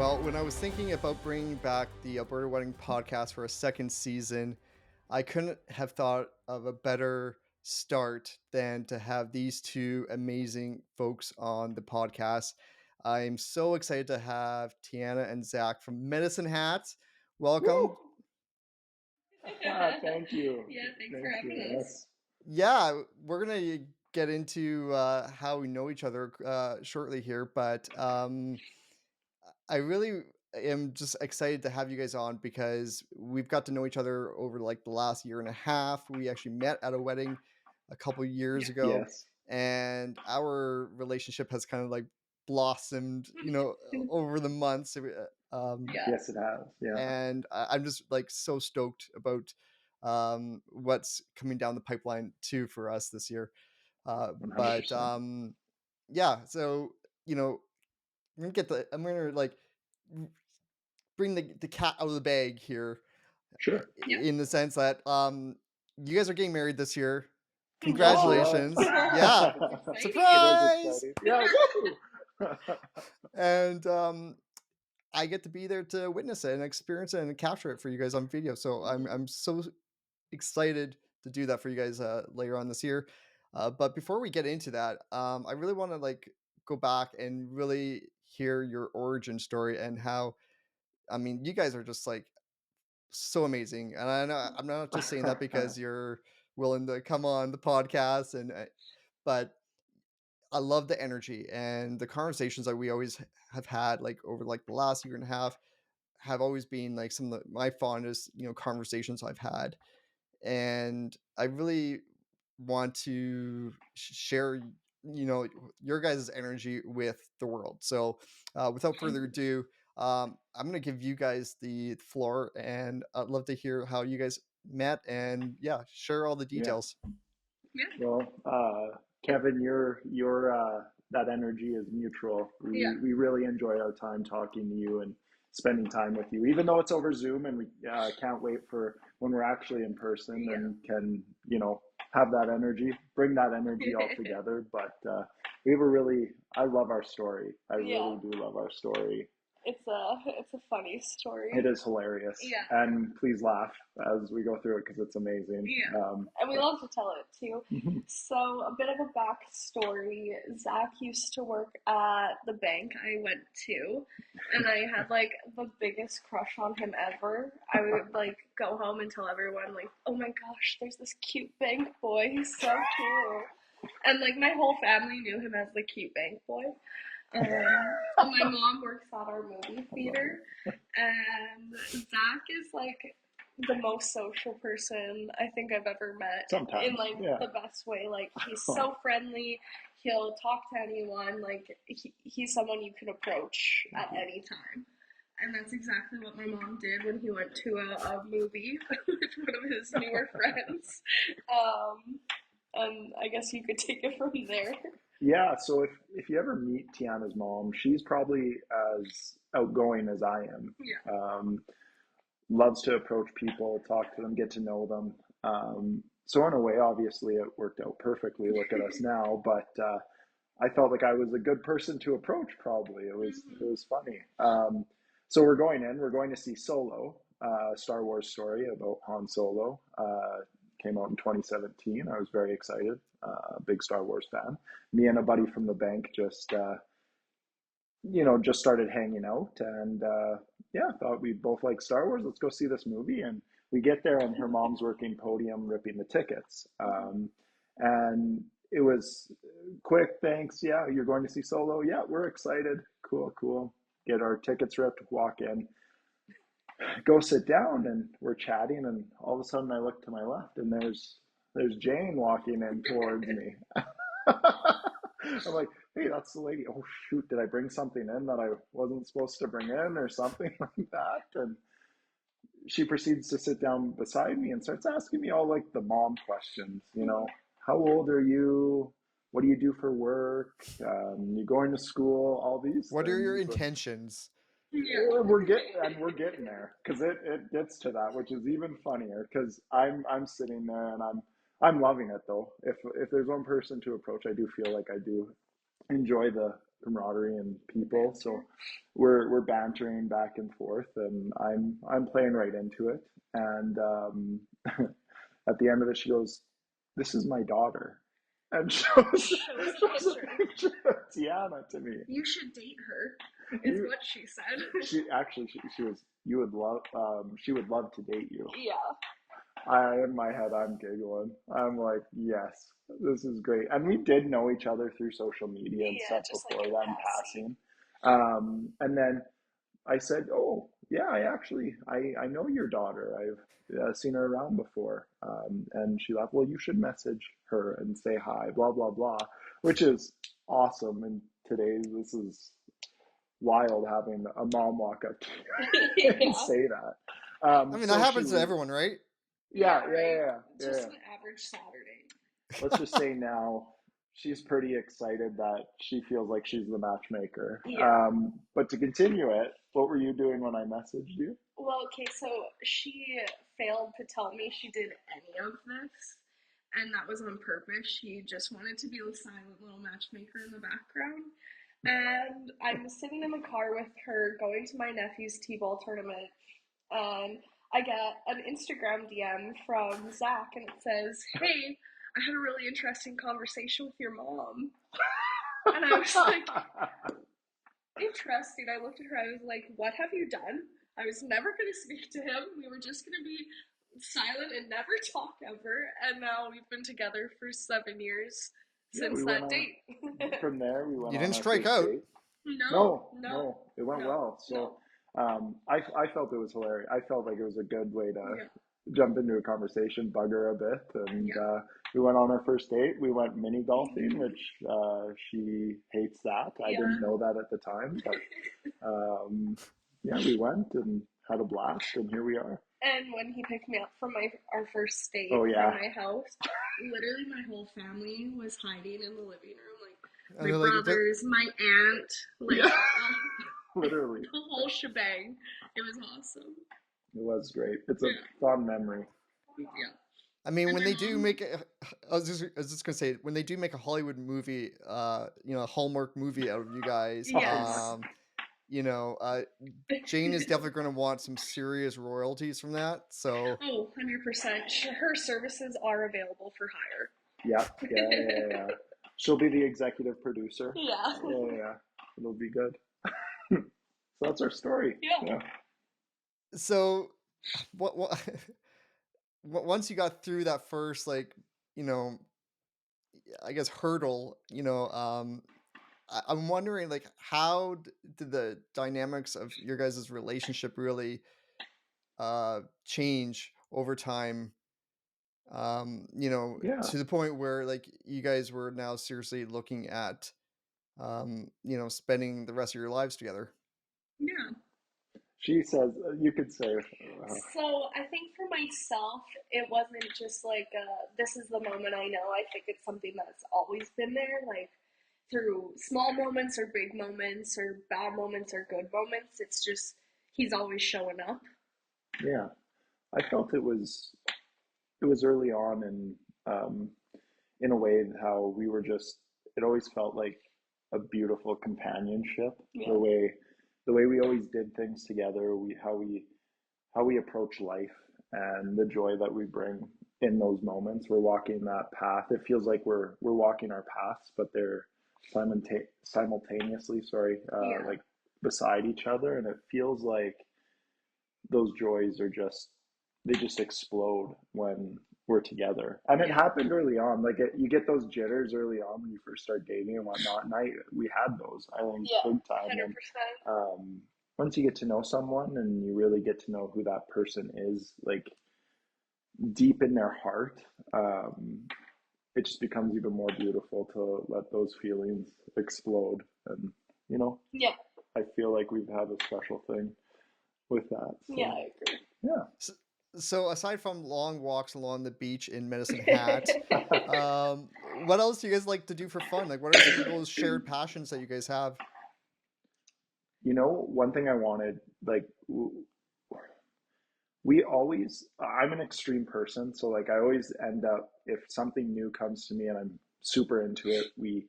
Well, when I was thinking about bringing back the Alberta Wedding podcast for a second season, I couldn't have thought of a better start than to have these two amazing folks on the podcast. I'm so excited to have Tianna and Zach from Medicine Hat. Welcome. Woo! Thank you. Yeah, thanks for Thank having you. us. Yeah, we're going to get into how we know each other shortly here, but I really am just excited to have you guys on because we've got to know each other over like the last year and a half. We actually met at a wedding a couple years Yeah. ago, Yes. and our relationship has kind of like blossomed, over the months. Yeah. Yes, it has. Yeah. And I'm just like so stoked about what's coming down the pipeline too for us this year. But 100%. yeah, so you know, I'm gonna like bring the cat out of the bag here Sure. Yep. in the sense that you guys are getting married this year. Yes, we are. Congratulations. Yeah. It's exciting. It is Surprise. exciting. Yeah. Woo! And I get to be there to witness it and experience it and capture it for you guys on video. So I'm so excited to do that for you guys later on this year. But before we get into that, I really want to like go back and really hear your origin story and how I mean you guys are just like so amazing. And I know I'm not just saying that because you're willing to come on the podcast but I love the energy and the conversations that we always have had like over like the last year and a half have always been like some of my fondest, conversations I've had. And I really want to share, your guys' energy with the world. So without further ado, I'm going to give you guys the floor and I'd love to hear how you guys met and yeah, share all the Yeah. details. Yeah. Well, Kevin, your that energy is mutual. Yeah. We really enjoy our time talking to you and spending time with you, even though it's over Zoom, and we can't wait for when we're actually in person Yeah. and can have that energy, bring that energy all together. But we have a really, I love our story. I Yeah. really do love our story. It's a funny story. It is hilarious. Yeah. And please laugh as we go through it because it's amazing. Yeah. And we love to tell it too. So a bit of a backstory. Zach used to work at the bank I went to, and I had like the biggest crush on him ever. I would like go home and tell everyone like, "Oh my gosh, there's this cute bank boy. He's so cute." And like my whole family knew him as the cute bank boy. So my mom works at our movie theater, and Zach is like the most social person I think I've ever met. Sometimes, In like yeah. the best way. Like he's so friendly. He'll talk to anyone. Like he's someone you can approach at any time. And that's exactly what my mom did when he went to a movie with one of his newer friends. And I guess you could take it from there. Yeah, so if you ever meet Tiana's mom, she's probably as outgoing as I am. Yeah. Loves to approach people, talk to them, get to know them. So in a way, obviously, it worked out perfectly. Look at us now, but I felt like I was a good person to approach. Probably it was funny. So we're going in. We're going to see Solo, Star Wars story about Han Solo. Came out in 2017. I was very excited. Big Star Wars fan. Me and a buddy from the bank just started hanging out, and yeah, thought we both like Star Wars. Let's go see this movie. And we get there, and her mom's working podium, ripping the tickets. And it was quick. Thanks. Yeah, you're going to see Solo. Yeah, we're excited. Cool, cool. Get our tickets ripped. Walk in. Go sit down, and we're chatting. And all of a sudden, I look to my left, and there's Jane walking in towards me. I'm like, hey, that's the lady. Oh shoot, did I bring something in that I wasn't supposed to bring in or something like that? And she proceeds to sit down beside me and starts asking me all like the mom questions, how old are you? What do you do for work? You going to school? All these What are your things. intentions? Yeah. We're getting there because it gets to that, which is even funnier because I'm sitting there and I'm loving it though. If there's one person to approach, I do feel like I do enjoy the camaraderie and people. So we're bantering back and forth, and I'm playing right into it. And at the end of it, she goes, "This is my daughter," and shows a picture of Tianna to me. You should date her, is what she said. She was, she would love to date you. Yeah. In my head, I'm giggling. I'm like, yes, this is great. And we did know each other through social media and stuff before that in passing. And then I said, "Oh, yeah, I know your daughter. I've seen her around before." And she laughed, "Well, you should message her and say hi, blah, blah, blah," which is awesome. And today, this is wild having a mom walk up to you and say that. I mean, So that happens to everyone, right? Yeah. Just an average Saturday. Let's just say now she's pretty excited that she feels like she's the matchmaker. Yeah. But to continue it, what were you doing when I messaged you? Well, okay, so she failed to tell me she did any of this, and that was on purpose. She just wanted to be the silent little matchmaker in the background. And I'm sitting in the car with her going to my nephew's t-ball tournament, and I get an Instagram DM from Zach, and it says, "Hey, I had a really interesting conversation with your mom." And I was like, interesting. I looked at her, I was like, "What have you done?" I was never going to speak to him. We were just going to be silent and never talk ever. And now we've been together for 7 years since that date. From there, we went You on didn't our strike first out. date. No, It went well. So I felt it was hilarious. I felt like it was a good way to jump into a conversation, bug her a bit. And we went on our first date. We went mini golfing, which she hates that. I didn't know that at the time. But we went and had a blast, and here we are. And when he picked me up from our first date from my house, literally my whole family was hiding in the living room, like my like, brothers, my aunt, like literally the whole shebang. It was awesome. It was great. It's a fun memory. Yeah. I mean, when they do make it, I was just gonna say, when they do make a Hollywood movie, a Hallmark movie out of you guys, Yes. Jane is definitely going to want some serious royalties from that. So, 100%. Her services are available for hire. Yeah. She'll be the executive producer. Yeah. It'll be good. So that's our story. Yeah. So, what once you got through that first, like, I guess hurdle, I'm wondering, like, how did the dynamics of your guys' relationship really change over time? To the point where, like, you guys were now seriously looking at, spending the rest of your lives together. Yeah. She says, you could say. So I think for myself, it wasn't just like, this is the moment I know. I think it's something that's always been there, like through small moments or big moments or bad moments or good moments. It's just, he's always showing up. Yeah. I felt it was early on, and in a way how we were just, it always felt like a beautiful companionship. The way we always did things together, how we approach life, and the joy that we bring in those moments. We're walking that path. It feels like we're walking our paths, but they're simultaneously, like beside each other, and it feels like those joys are they just explode when we're together. And it happened early on. Like, you get those jitters early on when you first start dating and whatnot. And we had those, I think, big time. 100%. And once you get to know someone and you really get to know who that person is, like deep in their heart, it just becomes even more beautiful to let those feelings explode. And, I feel like we've had a special thing with that. So, yeah, I agree. Yeah. So aside from long walks along the beach in Medicine Hat, what else do you guys like to do for fun? Like, what are some of those shared passions that you guys have? One thing I wanted, like, I'm an extreme person. So, like, I always end up, if something new comes to me and I'm super into it, we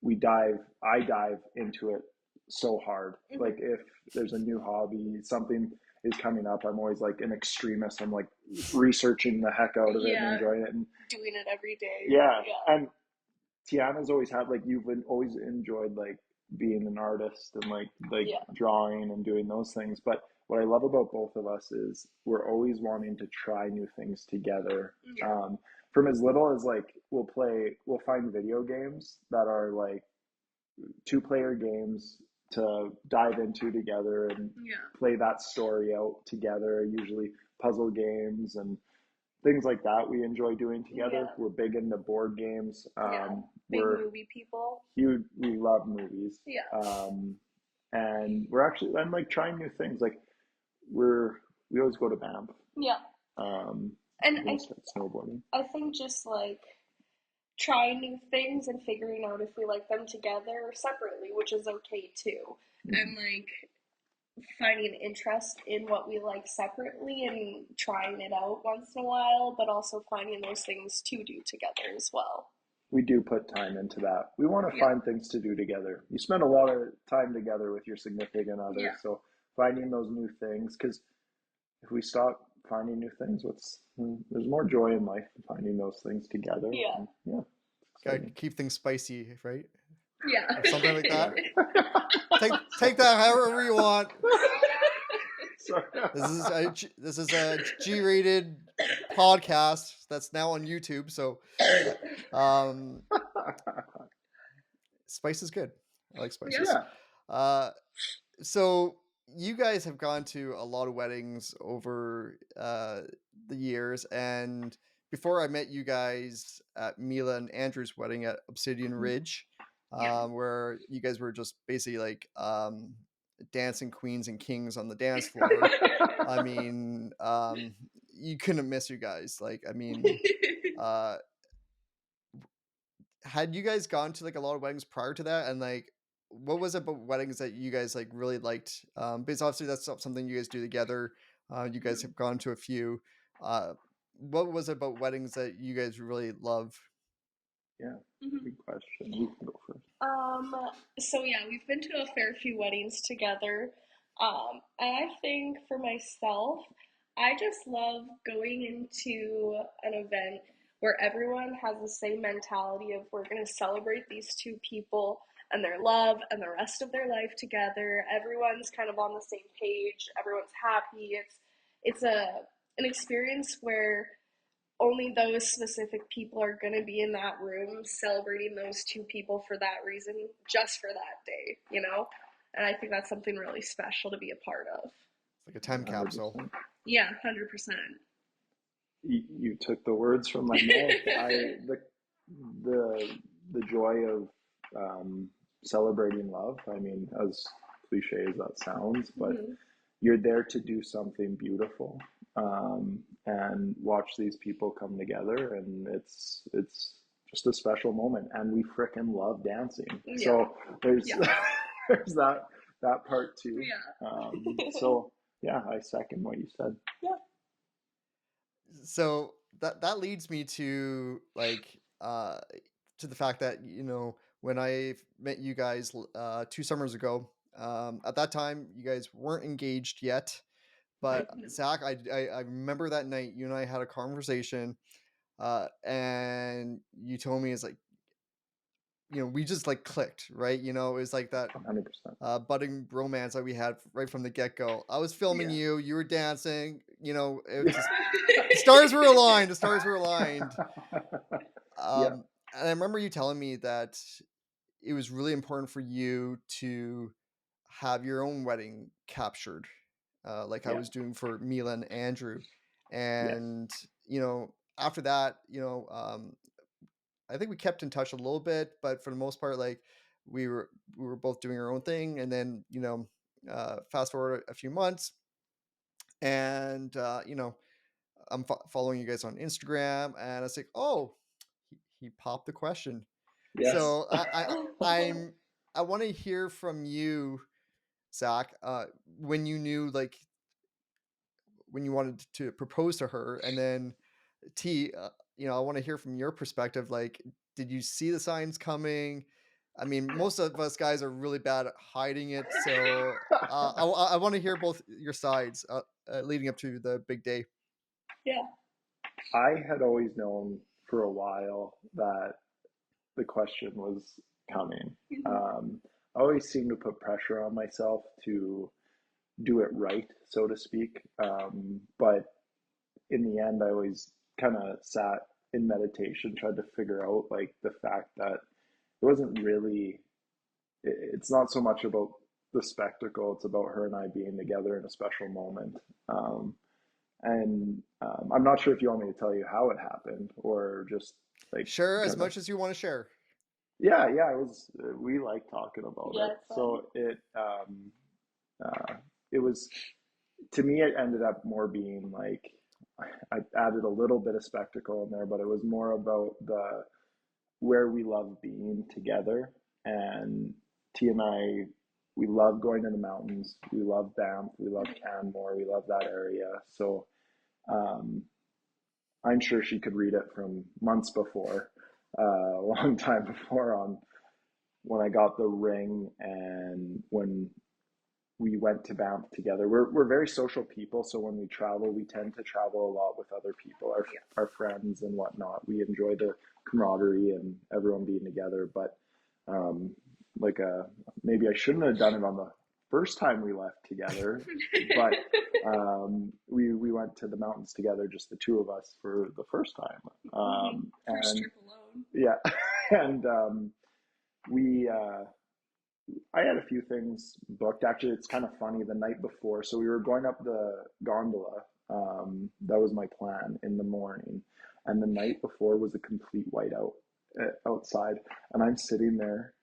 I dive into it so hard. Like if there's a new hobby, something is coming up, I'm always like an extremist. I'm like researching the heck out of it and enjoying it. And doing it every day. yeah, and Tiana's always had like you've been always enjoyed like being an artist and like drawing and doing those things. But what I love about both of us is we're always wanting to try new things together. From as little as like we'll find video games that are like 2-player games to dive into together and play that story out together, usually puzzle games and things like that we enjoy doing together. We're big into board games. Big movie people. We love movies. And we're actually I'm like trying new things. Like we always go to Banff. And snowboarding. I think just like trying new things and figuring out if we like them together or separately, which is okay too. And like finding interest in what we like separately and trying it out once in a while, but also finding those things to do together as well. We do put time into that. We want to find things to do together. You spend a lot of time together with your significant other, so finding those new things, because if we stop finding new things, there's more joy in life finding those things together. Gotta keep things spicy, right? Or something like that. Take that however you want. This is a G-rated podcast that's now on YouTube, so spice is good. I like spices. So you guys have gone to a lot of weddings over the years, and before I met you guys at Mila and Andrew's wedding at Obsidian Ridge, where you guys were just basically like dancing queens and kings on the dance floor. I mean, you couldn't miss you guys. Like, I mean, had you guys gone to like a lot of weddings prior to that, and like, what was it about weddings that you guys like really liked? Because obviously that's not something you guys do together. You guys have gone to a few. What was it about weddings that you guys really love? Good question. You can go first. So yeah, we've been to a fair few weddings together. And I think for myself, I just love going into an event where everyone has the same mentality of we're going to celebrate these two people and their love and the rest of their life together. Everyone's kind of on the same page. Everyone's happy. It's an experience where only those specific people are going to be in that room celebrating those two people for that reason, just for that day, you know? And I think that's something really special to be a part of. It's like a time capsule. 100%. Yeah, 100%. You took the words from my mouth. The joy of celebrating love. I mean, as cliche as that sounds, but you're there to do something beautiful and watch these people come together, and it's just a special moment. And we frickin' love dancing, so there's there's that part too. So yeah, I second what you said. So that leads me to like to the fact that, you know, when I met you guys 2 summers ago, at that time you guys weren't engaged yet, but Zach, I remember that night you and I had a conversation, and you told me it's like, you know, we just like clicked, right? You know, it was like that 100%. budding romance that we had right from the get go. I was filming you, you were dancing, you know, it was just, the stars were aligned. The stars were aligned. And I remember you telling me that it was really important for you to have your own wedding captured, like I was doing for Mila and Andrew. And, you know, after that, you know, I think we kept in touch a little bit, but for the most part, like we were both doing our own thing. And then, you know, fast forward a few months, and you know, I'm following you guys on Instagram, and I was like, oh, he popped the question. So I want to hear from you, Zach, when you knew, like, when you wanted to propose to her, and then T, you know, I want to hear from your perspective. Like, did you see the signs coming? I mean, most of us guys are really bad at hiding it, so I want to hear both your sides leading up to the big day. Yeah. I had always known for a while that the question was coming. I always seem to put pressure on myself to do it right, so to speak. But in the end, I always kind of sat in meditation, tried to figure out like the fact that it wasn't really, it's not so much about the spectacle, it's about her and I being together in a special moment. I'm not sure if you want me to tell you how it happened or just like Share as kind of. much as you want to share. Yeah, it was. We like talking about Yeah, it. it's fun. So it was, to me. It ended up more being like I added a little bit of spectacle in there, but it was more about the where we love being together. And T and I, we love going to the mountains. We love Banff. We love Canmore. We love that area. So um, I'm sure she could read it from months before, a long time before, on when I got the ring and when we went to Banff together. We're very social people, so when we travel, we tend to travel a lot with other people, our friends and whatnot. We enjoy the camaraderie and everyone being together. But um, like maybe I shouldn't have done it on the first time we left together, but we went to the mountains together, just the two of us, for the first time. First And trip alone. yeah, and we. I had a few things booked. Actually, it's kind of funny. The night before, so we were going up the gondola. That was my plan in the morning, and the night before was a complete whiteout outside, and I'm sitting there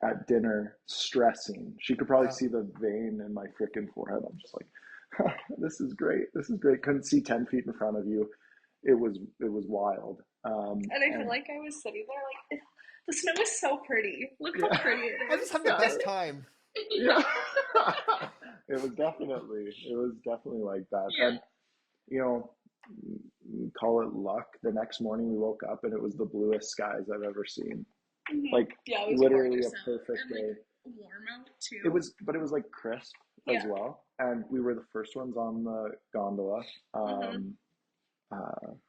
at dinner stressing. She could probably Yeah. see the vein in my freaking forehead. I'm just like, this is great. This is great. Couldn't see 10 feet in front of you. It was wild. And I feel like I was sitting there like, the snow is so pretty. Look how Yeah. pretty it I'm is. just having the best time. Yeah. It was definitely like that. Yeah. And you know, call it luck. The next morning we woke up and it was the bluest skies I've ever seen. Like Yeah, it was literally gorgeous a out. perfect And day. like warm out too. But it was like crisp as Yeah. well. And we were the first ones on the gondola.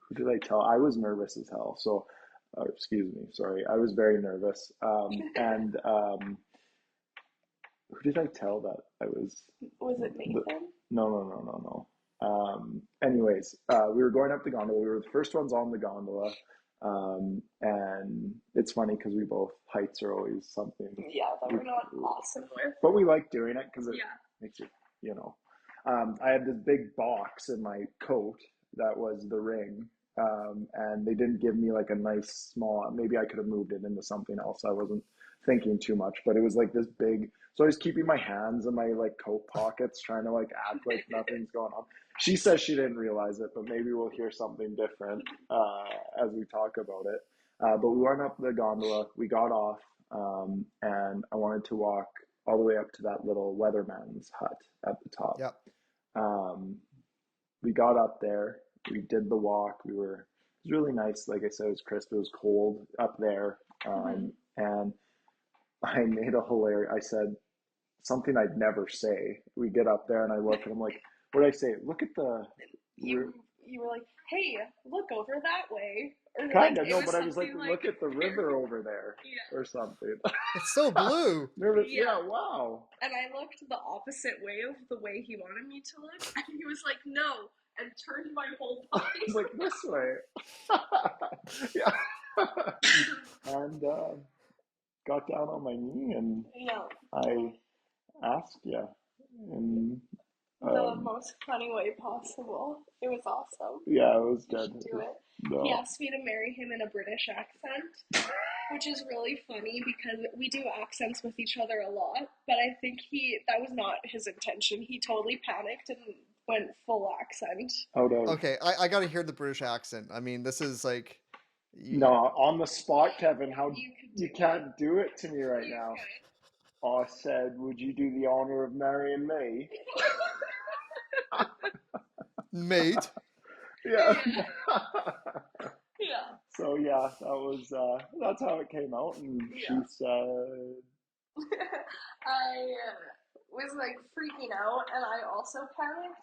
Who did I tell? I was nervous as hell. So, excuse me, sorry. I was very nervous. And who did I tell that I was? Was it Nathan? No. Anyways, we were going up the gondola. We were the first ones on the gondola. And it's funny because we both, heights are always something. Yeah, that we're not awesome with. But we like doing it because it Yeah. makes you, you know. I had this big box in my coat that was the ring. And they didn't give me like a nice small, maybe I could have moved it into something else. I wasn't thinking too much, but it was like this big. So I was keeping my hands in my like coat pockets, trying to like act like nothing's going on. She says she didn't realize it, but maybe we'll hear something different as we talk about it. But we went up the gondola, we got off, and I wanted to walk all the way up to that little weatherman's hut at the top. Yeah. We got up there, we did the walk. It was really nice. Like I said, it was crisp. It was cold up there, and I made I said something I'd never say. We get up there and I look and I'm like, what did I say? Look at the. You were like, hey, look over that way. Or Kind like, of, no, but I was like, look at the river over there, Yeah. or something. It's so blue. Nervous, Yeah. wow. And I looked the opposite way of the way he wanted me to look, and he was like, no, and turned my whole I body. was like, this way. Yeah. And got down on my knee and Yeah. I asked you in The most funny way possible. It was awesome. yeah, it was You good. should do it. No. He asked me to marry him in a British accent, which is really funny because we do accents with each other a lot, but I think that was not his intention. He totally panicked and went full accent. Out of Okay, I got to hear the British accent. I mean, this is like. no, on the spot, Kevin. How You can't do it to me right You now. could. I said, would you do the honor of marrying me? Mate. Yeah. Yeah. So yeah, that's how it came out, and she Yeah. said, I was like freaking out, and I also panicked,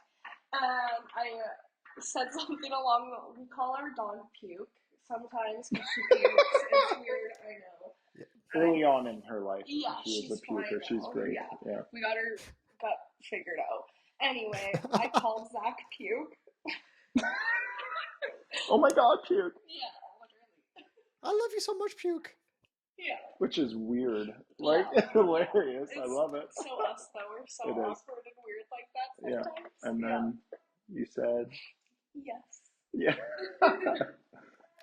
and I said something along the. We call our dog Puke sometimes because she pukes. It's weird, I know. Yeah. early on in her life, Yeah, she was a she's fine puker. She's now. great. Yeah, Yeah. we got her gut figured out. Anyway, I called Zach Puke. Oh my God, puke! Yeah, literally. I love you so much, Puke. Yeah. Which is weird, like Yeah. hilarious. I It's love it. so us though. We're so It is. awkward and weird like that Yeah. sometimes. And Yeah. then you said, Yes. yeah.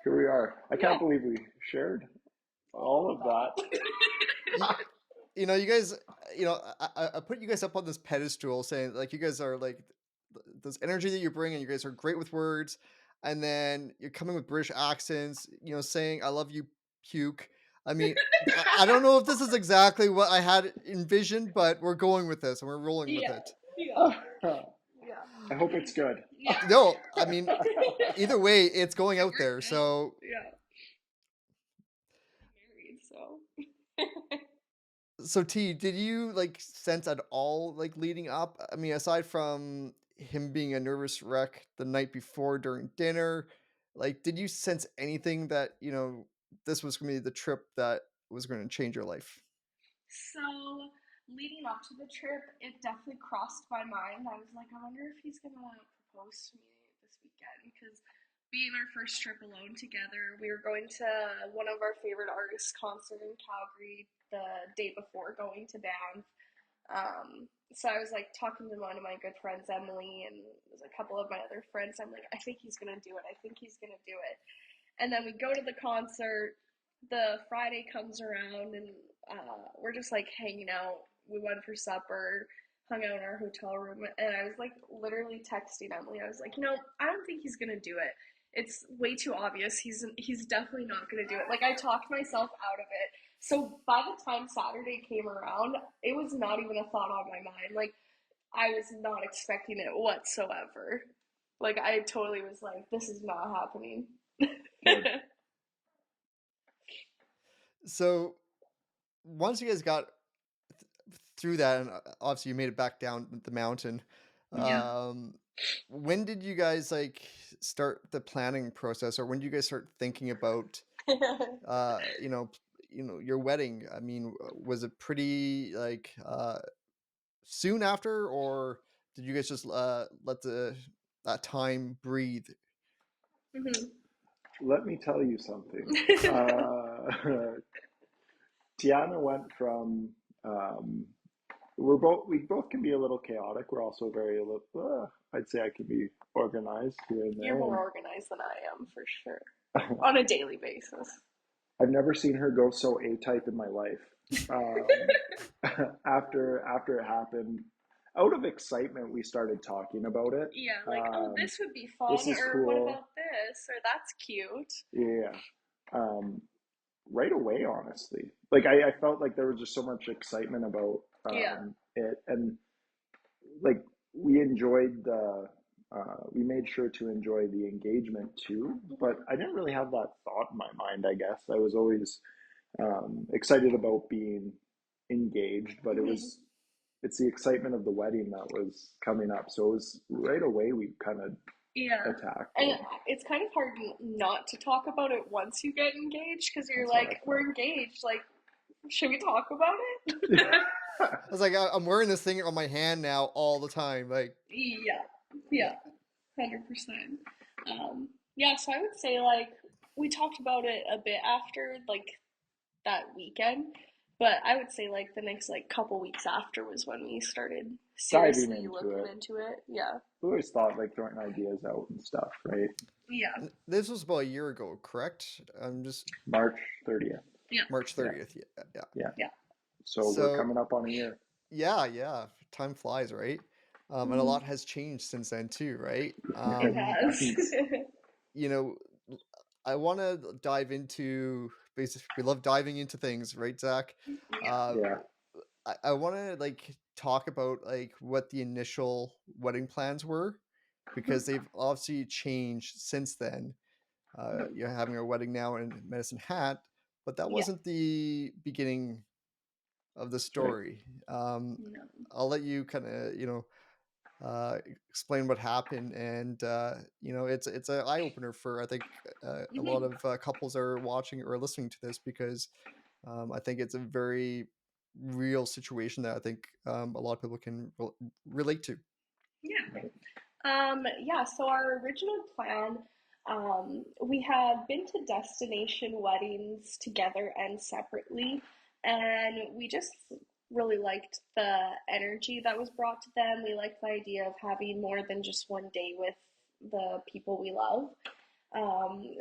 Here we are. I can't believe we shared all of that. You know, you guys, I put you guys up on this pedestal saying like you guys are like this energy that you bring and you guys are great with words. And then you're coming with British accents, saying I love you, Puke. I mean, I don't know if this is exactly what I had envisioned, but we're going with this and we're rolling with Yeah. it. Yeah. Yeah. I hope it's good. Yeah. No, I mean, either way, it's going It out worked there. out. So Yeah. I'm married, so. So T, did you like sense at all like leading up? I mean, aside from him being a nervous wreck the night before during dinner, like did you sense anything that, this was gonna be the trip that was gonna change your life? So, leading up to the trip, it definitely crossed my mind. I was like, I wonder if he's gonna propose to me this weekend because being our first trip alone together, we were going to one of our favorite artists' concert in Calgary the day before going to Banff. So I was like talking to one of my good friends, Emily, and there's a couple of my other friends. I'm like, I think he's gonna do it. I think he's gonna do it. And then we go to the concert. The Friday comes around, and we're just like hanging out. We went for supper, hung out in our hotel room, and I was like literally texting Emily. I was like, I don't think he's gonna do it. It's way too obvious. He's definitely not gonna do it. Like I talked myself out of it. So by the time Saturday came around, it was not even a thought on my mind. Like I was not expecting it whatsoever. Like I totally was like, this is not happening. Good. So once you guys got through that, and obviously you made it back down the mountain, Yeah. when did you guys like start the planning process, or when did you guys start thinking about uh you know your wedding? I mean, was it pretty like soon after, or did you guys just let the that time breathe? Mhm. Let me tell you something. Tiana went from we both can be a little chaotic. We're also I'd say I can be organized here and You're there. more organized than I am, for sure. On a daily basis. I've never seen her go so A-type in my life. Um, after it happened, out of excitement, we started talking about it. Yeah, like, oh, this would be fun, This is or what cool. about this, or that's cute. Yeah. Um, right away, honestly. Like I felt like there was just so much excitement about Yeah. it, and like we enjoyed we made sure to enjoy the engagement too. But Mhm. I didn't really have that thought in my mind. I guess I was always excited about being engaged, but Mhm. it's the excitement of the wedding that was coming up. So it was right away we kind of Yeah. attacked And it. it's kind of hard not to talk about it once you get engaged because you're That's what I like, we're engaged. Like, should we talk about it? I was like, I'm wearing this thing on my hand now all the time. Like, Yeah. yeah. Yeah. 100%. Yeah, so I would say like we talked about it a bit after like that weekend, but I would say like the next like couple weeks after was when we started Diving seriously into looking it. into it. Yeah. We always thought like throwing ideas out and stuff, right? Yeah. This was about a year ago, correct? I'm just March 30th. Yeah. March Yeah. 30th. Yeah, yeah. Yeah. Yeah. So we're So coming up on a year. yeah. Time flies, right? And a lot Mhm. has changed since then too, right? It has. Thanks. You know, I want to dive into basically we love diving into things, right, Zach? Yeah. Uh, Yeah. I want to like talk about like what the initial wedding plans were because they've obviously changed since then. Yep. you're having a wedding now in Medicine Hat, but that Yeah. wasn't the beginning of the Right. story. No. I'll let you kind of, explain what happened, and it's an eye opener for, I think, a lot Mhm. of couples that are watching or listening to this, because I think it's a very real situation that I think a lot of people can relate to. Yeah. Right. Yeah, so our original plan, we had been to destination weddings together and separately, and we just really liked the energy that was brought to them. We liked the idea of having more than just one day with the people we love.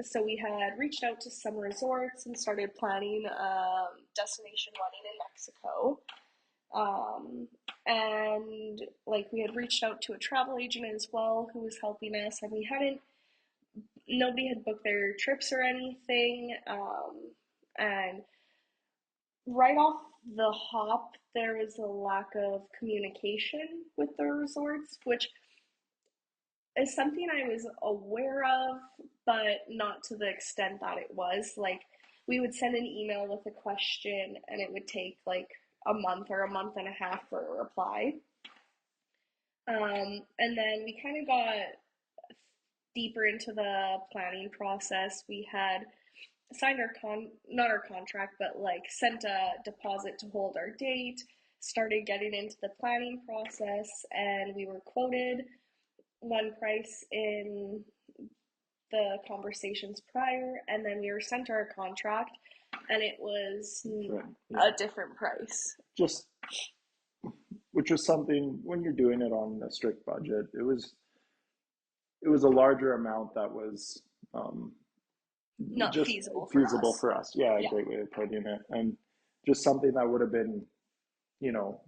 So we had reached out to some resorts and started planning a destination wedding in Mexico. Um, and like we had reached out to a travel agent as well who was helping us, and we hadn't, nobody had booked their trips or anything. And right off the hop, there was a lack of communication with the resorts, which is something I was aware of, but not to the extent that it was. Like, we would send an email with a question, and it would take like a month or a month and a half for a reply. And then we kind of got deeper into the planning process. We had signed our not our contract, but like sent a deposit to hold our date, started getting into the planning process, and we were quoted one price in the conversations prior, and then we were sent our contract, and it was Right. a Yeah. different price. Just which was something when you're doing it on a strict budget, it was a larger amount that was Not just feasible for feasible us. for us. Yeah, a Yeah. great way of putting it, and just something that would have been, you know,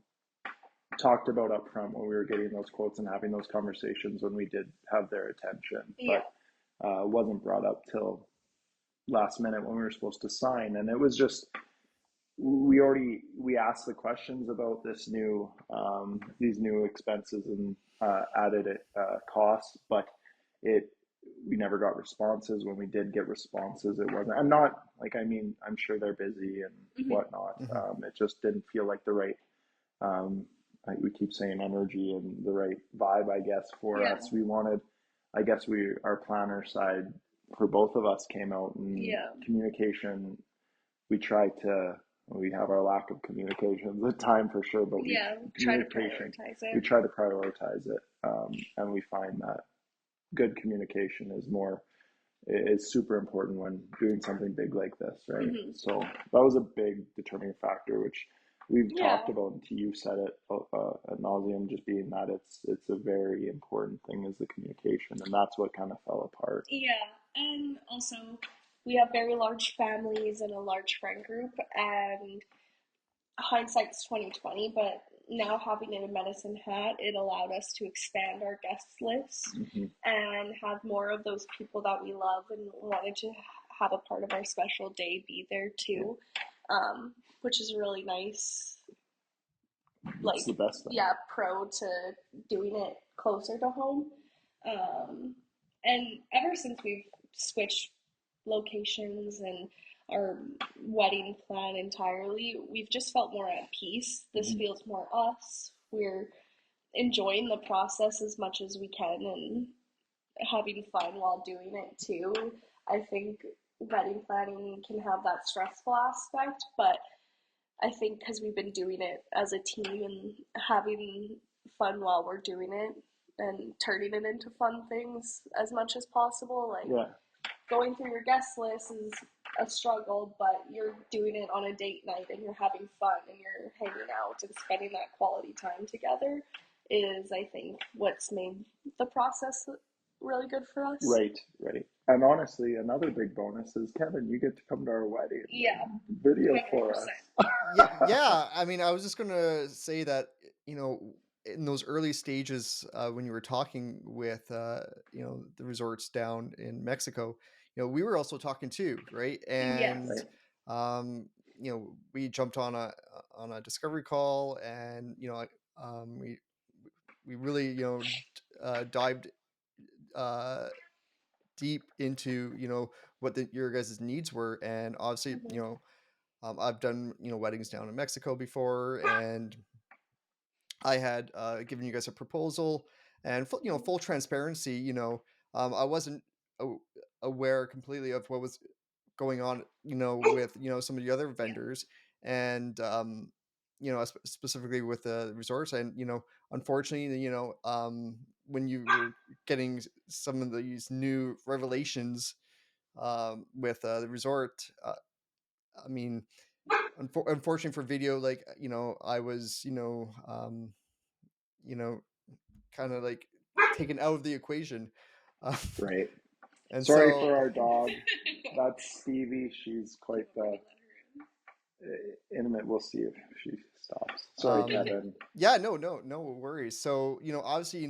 talked about up front when we were getting those quotes and having those conversations when we did have their attention, Yeah. but wasn't brought up till last minute when we were supposed to sign, and it was just we asked the questions about this new these new expenses and added costs, but it we never got responses. When we did get responses, it wasn't. I'm not like I mean I'm sure they're busy and Hmm. whatnot. Hmm. It just didn't feel like the right. Um, we keep saying energy and the right vibe, I guess, for Yeah. us. We wanted, I guess, our planner side for both of us came out and Yeah. communication we try to we have our lack of communication at the time for sure, but we Yeah. Try to communication prioritize we it. try to prioritize it, and we find that good communication is super important when doing something big like this, right? Hmm. So that was a big determining factor, which we've talked Yeah. about, and you said it ad nauseum, just being that it's a very important thing is the communication, and that's what kind of fell apart. Yeah. And also, we have very large families and a large friend group, and hindsight's 2020, but now having it in Medicine Hat, it allowed us to expand our guest list Hmm. and have more of those people that we love and wanted to have a part of our special day be there Yeah, too, which is really nice. it's Like, the best thing. yeah, pro to doing it closer to home. Um, and ever since we've switched locations and our wedding plan entirely, we've just felt more at peace. This Hmm. feels more us. We're enjoying the process as much as we can and having fun while doing it too. I think wedding planning can have that stressful aspect, but I think because we've been doing it as a team and having fun while we're doing it and turning it into fun things as much as possible, like Yeah, going through your guest list is a struggle, but you're doing it on a date night and you're having fun and you're hanging out and spending that quality time together is, I think, what's made the process really good for us. right, right. And honestly, another big bonus is Kevin, you get to come to our wedding Yeah, and video for 100%. us. Yeah, yeah. I mean, I was just gonna say that, in those early stages, when you were talking with, the resorts down in Mexico, we were also talking too, right? And Yes. Right. we jumped on a discovery call, and we really, dived uh, deep into, what your guys' needs were. And obviously, I've done, weddings down in Mexico before, and I had given you guys a proposal, and full transparency. I wasn't a- aware completely of what was going on, with some of the other Yeah. vendors, and specifically with the resorts, and unfortunately, when you were getting some of these new revelations with the resort, I mean, unfortunately for video, like I was you know kind of like taken out of the equation. uh, Right. and Sorry so for our dog. That's Stevie. She's quite the intimate. We'll see if she stops. Sorry, um Kevin. yeah, no worries. So obviously,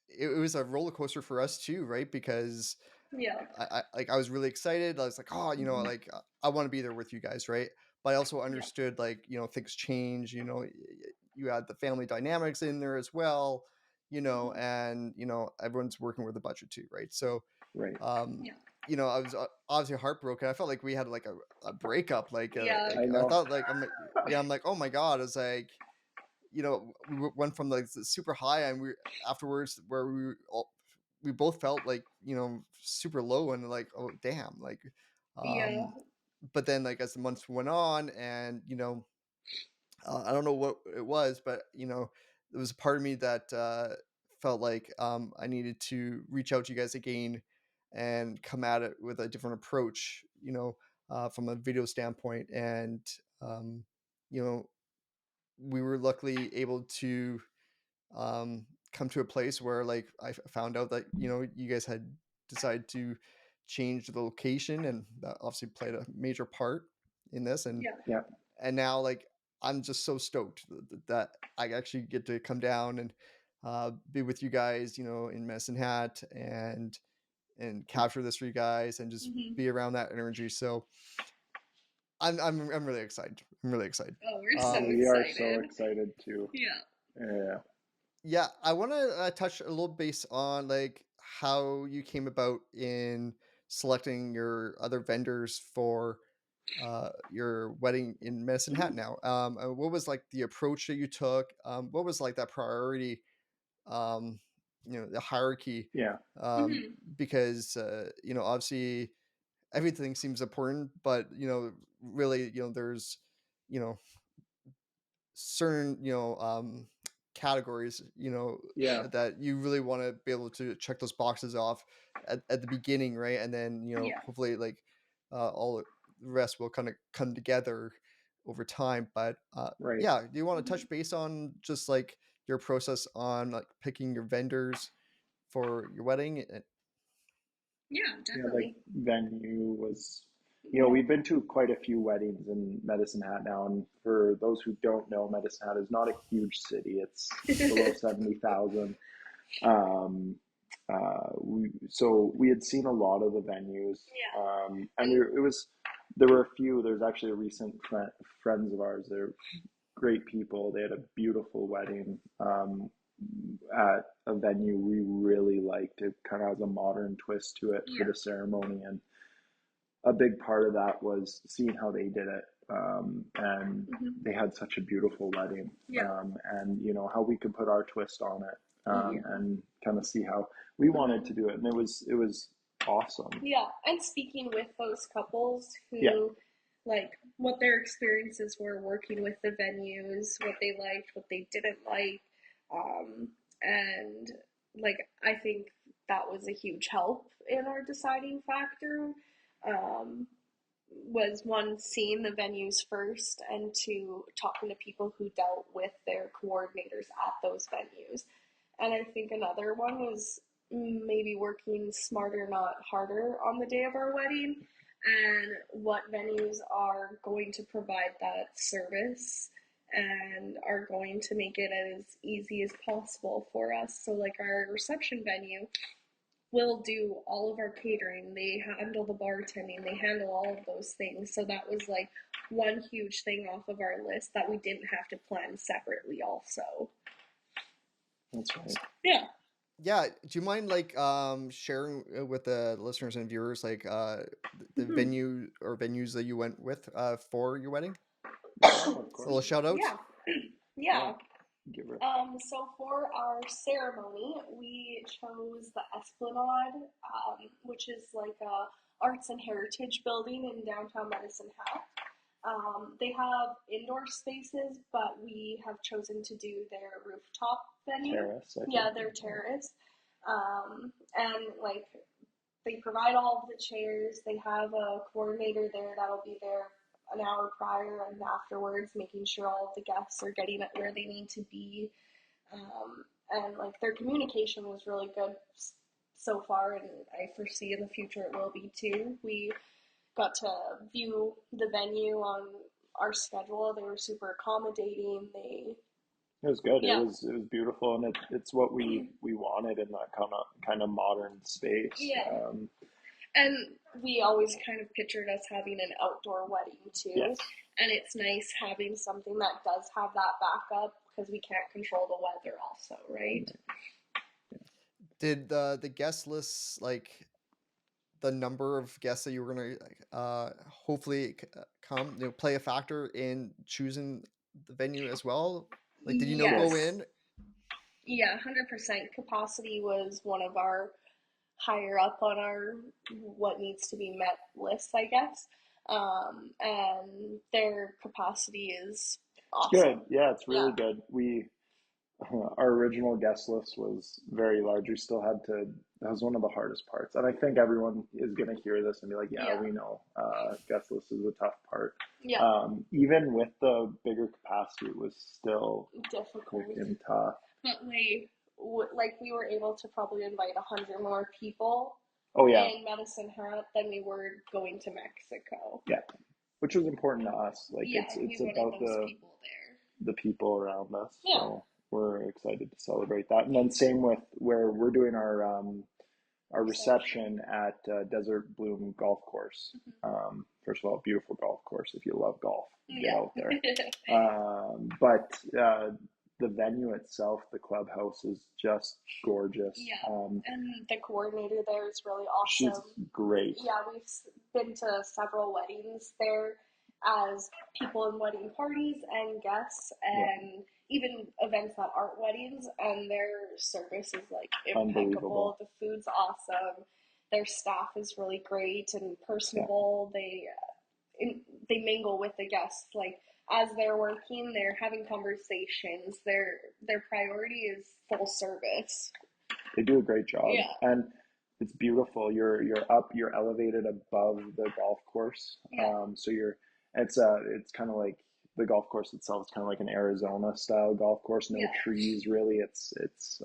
it was a roller coaster for us too, right? Because Yeah. I was really excited. I was like, oh, Mhm. like I want to be there with you guys, right? But I also Yeah. understood, like, things change. You had the family dynamics in there as well, and everyone's working with a budget too, right? So, Right. um, Yeah. I was obviously heartbroken. I felt like we had like a breakup. Yeah. I I know. thought, like, I'm like, oh my god. It's like, went from like the super high, and we afterwards where we both felt like super low, and like, oh damn, like, Yeah. um but then, like, as the months went on, and I don't know what it was, but there was a part of me that felt like I needed to reach out to you guys again and come at it with a different approach, from a video standpoint. And um you know we were luckily able to come to a place where, like, found out that you guys had decided to change the location, and that obviously played a major part in this. and Yeah. Yeah. and now, like, I'm just so stoked that I actually get to come down and be with you guys, in Medicine Hat, and capture this for you guys, and just Hmm. be around that energy. So I'm really excited. I'm really excited. Oh, we're so Um, We are so excited. excited too. Yeah. Yeah. Yeah, I want to touch a little base on, like, how you came about in selecting your other vendors for your wedding in Medicine Hat now. What was, like, the approach that you took? What was, like, that priority? Um, the hierarchy, Yeah. um, Hmm. because obviously everything seems important, but really, there's you know certain categories, Yeah. that you really want to be able to check those boxes off at the beginning, right? And then Yeah. hopefully, like, all the rest will kind of come together over time. But Right. yeah, do you want to Hmm. touch base on just, like, your process on, like, picking your vendors for your wedding? Yeah, Yeah. Like definitely. venue was, Yeah. we've been to quite a few weddings in Medicine Hat now. And for those who don't know, Medicine Hat is not a huge city. It's below 70,000. Um, so we had seen a lot of the venues, Yeah. and there were a few. There's actually a recent friends of ours. They're great people. They had a beautiful wedding at a venue we really liked. It kind of has a modern twist to it for Yeah. the ceremony, and a big part of that was seeing how they did it. And Hmm. they had such a beautiful wedding, Yeah. and how we could put our twist on it, Yeah. and kind of see how we wanted Hmm. to do it, and it was awesome. Yeah. And speaking with those couples Yeah, who, like, what their experiences were working with the venues, what they liked, what they didn't like, um, and like, I think that was a huge help in our deciding factor. Um, was one, seeing the venues first, and two, talking to people who dealt with their coordinators at those venues. And I think another one was maybe working smarter, not harder, on the day of our wedding, and what venues are going to provide that service and are going to make it as easy as possible for us. So, like, our reception venue will do all of our catering. They handle the bartending. They handle all of those things. So that was like one huge thing off of our list that we didn't have to plan separately. Also, that's right. yeah. Yeah, do you mind, like, sharing, with the listeners and viewers, like, the Mhm. venue or venues that you went with, for your wedding? Yeah, of A little course. shout out? Yeah. Yeah, Yeah. give her. So for our ceremony, we chose the Esplanade, which is like a arts and heritage building in downtown Medicine Hat. They have indoor spaces, but we have chosen to do their rooftop venue. Terrace, I Yeah, think. their terrace. And like they provide all of the chairs. They have a coordinator there that'll be there an hour prior and afterwards, making sure all of the guests are getting it where they need to be. And like their communication was really good so far, and I foresee in the future it will be too. We got to view the venue on our schedule. They were super accommodating. It was good. Yeah, It was beautiful, and it's what we wanted in that kind of modern space. yeah. And we always kind of pictured us having an outdoor wedding too. Yes. And it's nice having something that does have that backup because we can't control the weather, also, right? Did the guest lists, like, the number of guests that you were gonna, like, hopefully come, play a factor in choosing the venue as well? Like, did you know go Yes. in? Yeah, 100% capacity was one of our higher up on our what needs to be met list, I guess. And their capacity is It's good. awesome. Yeah, it's Yeah. really good. We our original guest list was very large. We still had to. That was one of the hardest parts, and I think everyone is going to hear this and be like, "Yeah, Yeah. we know. Guest list is a tough part." Yeah. Even with the bigger capacity, it was still Difficult. freaking tough. But we were able to probably invite 100 more people Oh yeah, in Medicine Hat than we were going to Mexico. yeah, which was important to us. Like Yeah, we it's wanted about those people there. the people around us. Yeah. So we're excited to celebrate that. And then same with where we're doing our reception at Desert Bloom Golf Course. First of all, beautiful golf course. If you love golf, get Yeah. out there. But the venue itself, the clubhouse, is just gorgeous. Yeah, and the coordinator there is really She's awesome. great. Yeah, we've been to several weddings there as people in wedding parties and guests, Yeah, and even events that aren't weddings, and their service is like impeccable. unbelievable. The food's awesome. Their staff is really great and Yeah, personable. They mingle with the guests like as they're working, they're having conversations. Their priority is full service. they do a great job, Yeah, and it's beautiful. You're elevated above the golf course, yeah, so it's kind of like the golf course itself is kind of like an Arizona style golf course. No yeah, trees really. It's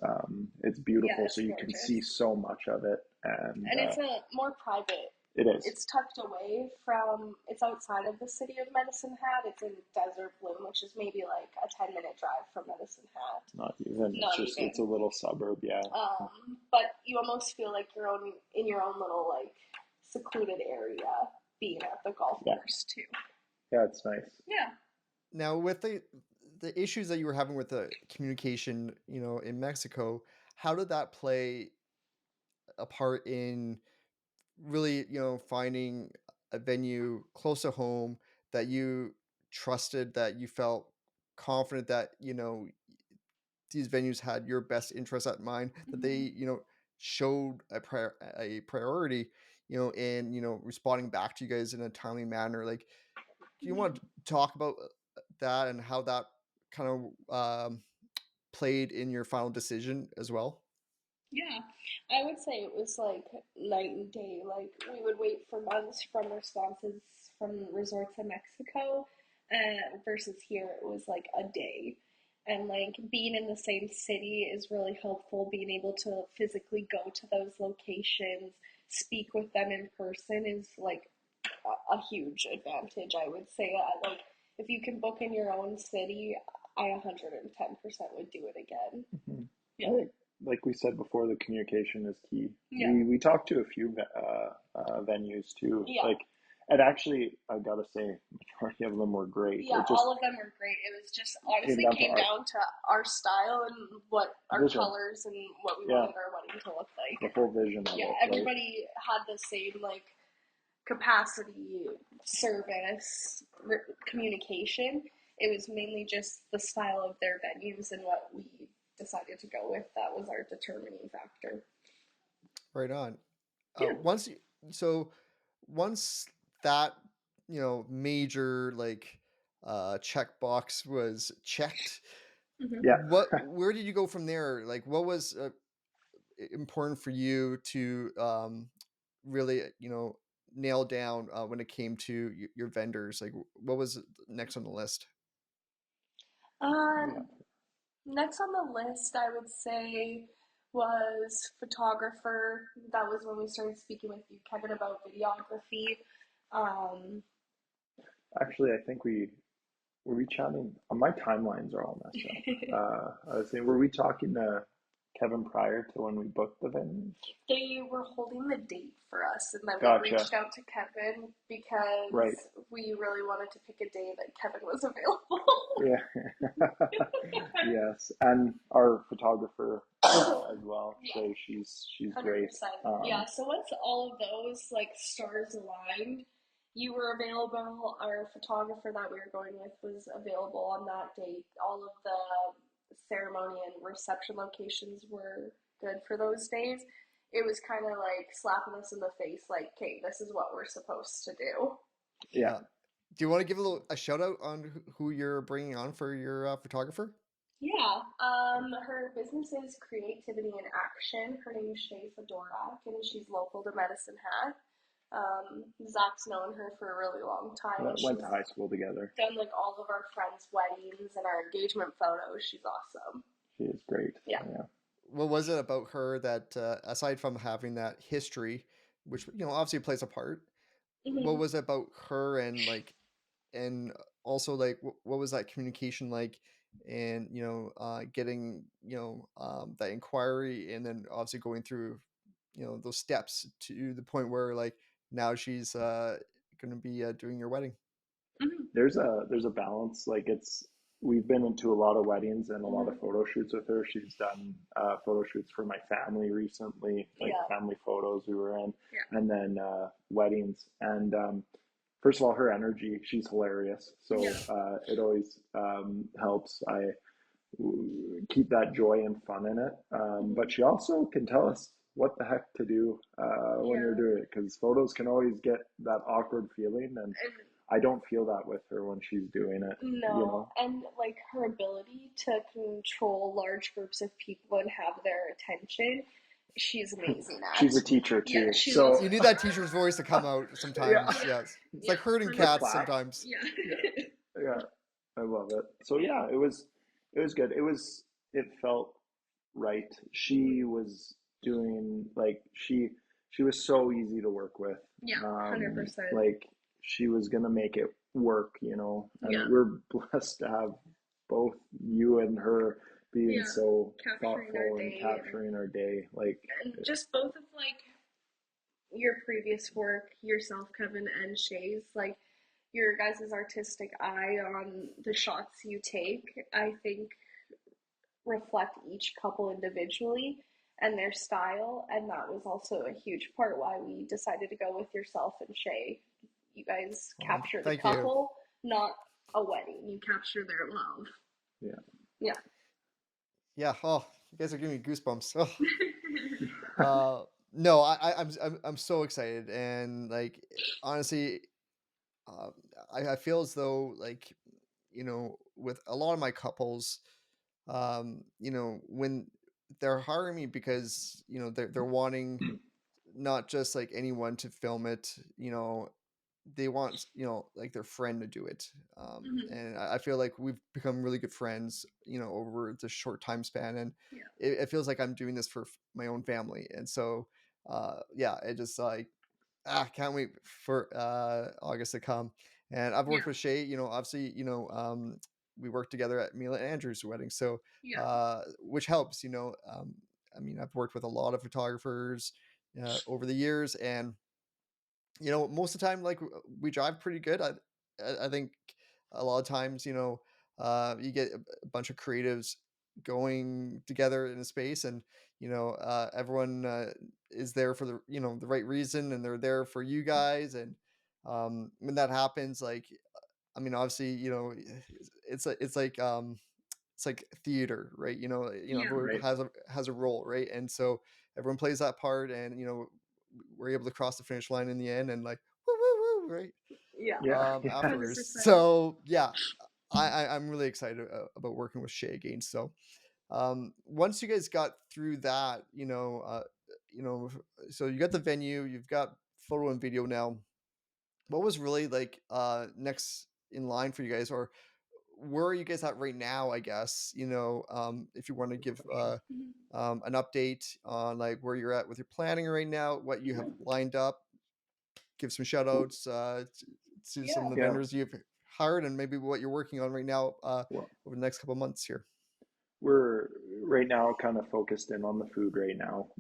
yeah. beautiful, so It's you can see gorgeous, so much of it, and and it's a more private. it is It's tucked away from. It's outside of the city of Medicine Hat. It's in Desert Bloom, which is maybe like a 10-minute drive from Medicine Hat. not even. It's Not just it's a even. little suburb. Yeah, But you almost feel like you're in your own little like secluded area, being at the golf yeah, course too. yeah. It's nice. Yeah. Now, with the issues that you were having with the communication, in Mexico, how did that play a part in really, finding a venue close to home that you trusted, that you felt confident that, these venues had your best interests at mind, that they, Mm-hmm. showed a priority, in, responding back to you guys in a timely manner. Like, do you want to talk about that and how that kind of played in your final decision as well? Yeah, I would say it was like night and day. Like we would wait for months from responses from resorts in Mexico, versus here it was like a day. And like being in the same city is really helpful. Being able to physically go to those locations, speak with them in person is like a huge advantage. I would say like if you can book in your own city, I 110% would do it again. Mhm. I Yeah. think, like we said before, the communication is key. Yeah. We talked to a few venues too, Yeah. like, And actually, I gotta say, majority of them were great. Yeah, It just all of them were great. It was just came honestly down to came our down to our style and what our vision. colors and what we Yeah, wanted our wedding to look the like. whole vision of Yeah, it, right? everybody had the same like capacity, service, communication. It was mainly just the style of their venues and what we decided to go with. That was our determining factor. Right on. Yeah. Once you, so once that, major like checkbox was checked, Hmm. Yeah, where did you go from there? Like what was important for you to really, nail down when it came to your vendors? Like what was next on the list? yeah. Um, Next on the list, I would say, was photographer. That was when we started speaking with you, Kevin, about videography. Um, Actually, I think we were we chatting. My timelines are all messed up. I was saying, were we talking to Kevin prior to when we booked the venue? they were holding the date for us, and then we Gotcha. reached out to Kevin because Right. we really wanted to pick a day that Kevin was available. Yeah. Yes, and our photographer as well. Yeah. So she's great. 100%. Yeah, so once all of those like stars aligned, you were available. Our photographer that we were going with was available on that date. All of the ceremony and reception locations were good for those days. It was kind of like slapping us in the face, like, okay, this is what we're supposed to do. Yeah. Uh, do you want to give a shout out on who you're bringing on for your photographer? Yeah, her business is Creativity in Action. Her name's Shay Fedorak, and she's local to Medicine Hat. Zach's known her for a really long time, Yeah, and went to she's high school together. done like all of our friends' weddings and our engagement photos. She's awesome. She is great. Yeah. Yeah. What was it about her that, aside from having that history, which obviously plays a part, what Hmm. was it about her and like, and also like, what was that communication like, and getting that inquiry, and then obviously going through those steps to the point where like now she's going to be doing your wedding. Hmm. There's a balance. Like it's we've been into a lot of weddings and a lot of Hmm. photo shoots with her. She's done photo shoots for my family recently, like Yeah. family photos we were in, Yeah. and then weddings. And first of all, her energy, she's hilarious. So Yeah. it always helps. I keep that joy and fun in it. Hmm. But she also can tell us what the heck to do when you're Yeah. doing it, because photos can always get that awkward feeling, and And I don't feel that with her when she's doing it, you no, know? and like her ability to control large groups of people and have their attention, she's amazing She's at. a teacher Yeah, too. she loves So, You need that teacher's voice to come out yeah, sometimes. Yes, it's yeah, like herding the 100%. cats clap. sometimes. Yeah. Yeah, yeah, I love it. So Yeah. yeah, it was good. It felt right. She was doing like she was so easy to work with. Yeah, 100%. Like she was gonna make it work, and Yeah. we're blessed to have both you and her being Yeah. so Capturing our thoughtful and day capturing our day. Like, and just both of like your previous work, yourself, Kevin, and Shay's, like your guys' artistic eye on the shots you take, I think reflect each couple individually and their style. And that was also a huge part why we decided to go with yourself and Shay. You guys Oh, capture the thank you. couple, not a wedding. You capture their love. yeah. Yeah. Yeah. Oh, you guys are giving me goosebumps. Oh. No, I'm so excited, and like honestly, uh, I feel as though like with a lot of my couples, when they're hiring me because they're wanting not just like anyone to film it, they want like their friend to do it, Hmm. and I feel like we've become really good friends over the short time span, and Yeah. it feels like I'm doing this for my own family, and so yeah, it just like can't wait for August to come. And I've Yeah. worked with Shay, obviously, we worked together at Mila and Andrew's wedding, so Yeah. which helps, I mean, I've worked with a lot of photographers over the years, and most of the time, like we drive pretty good. I think a lot of times, you get a bunch of creatives going together in a space, and everyone is there for the right reason, and they're there for you guys. And when that happens, like, I mean, obviously, it's like theater, right? Yeah. Everyone Right. has a role, right? And so everyone plays that part, and we're able to cross the finish line in the end, and like woo woo woo, right? Yeah, Yeah. Yeah. Afterwards. 100%. So yeah, I'm really excited about working with Shay again. So once you guys got through that, you know, so you got the venue, you've got photo and video now. What was really like next in line for you guys, or where are you guys at right now, I guess, if you want to give Mhm. an update on like where you're at with your planning right now, what you have lined up, give some shout outs to some of Yeah. the Yeah. vendors you've hired, and maybe what you're working on right now Well, over the next couple months here. we're right now kind of focused in on the food right now.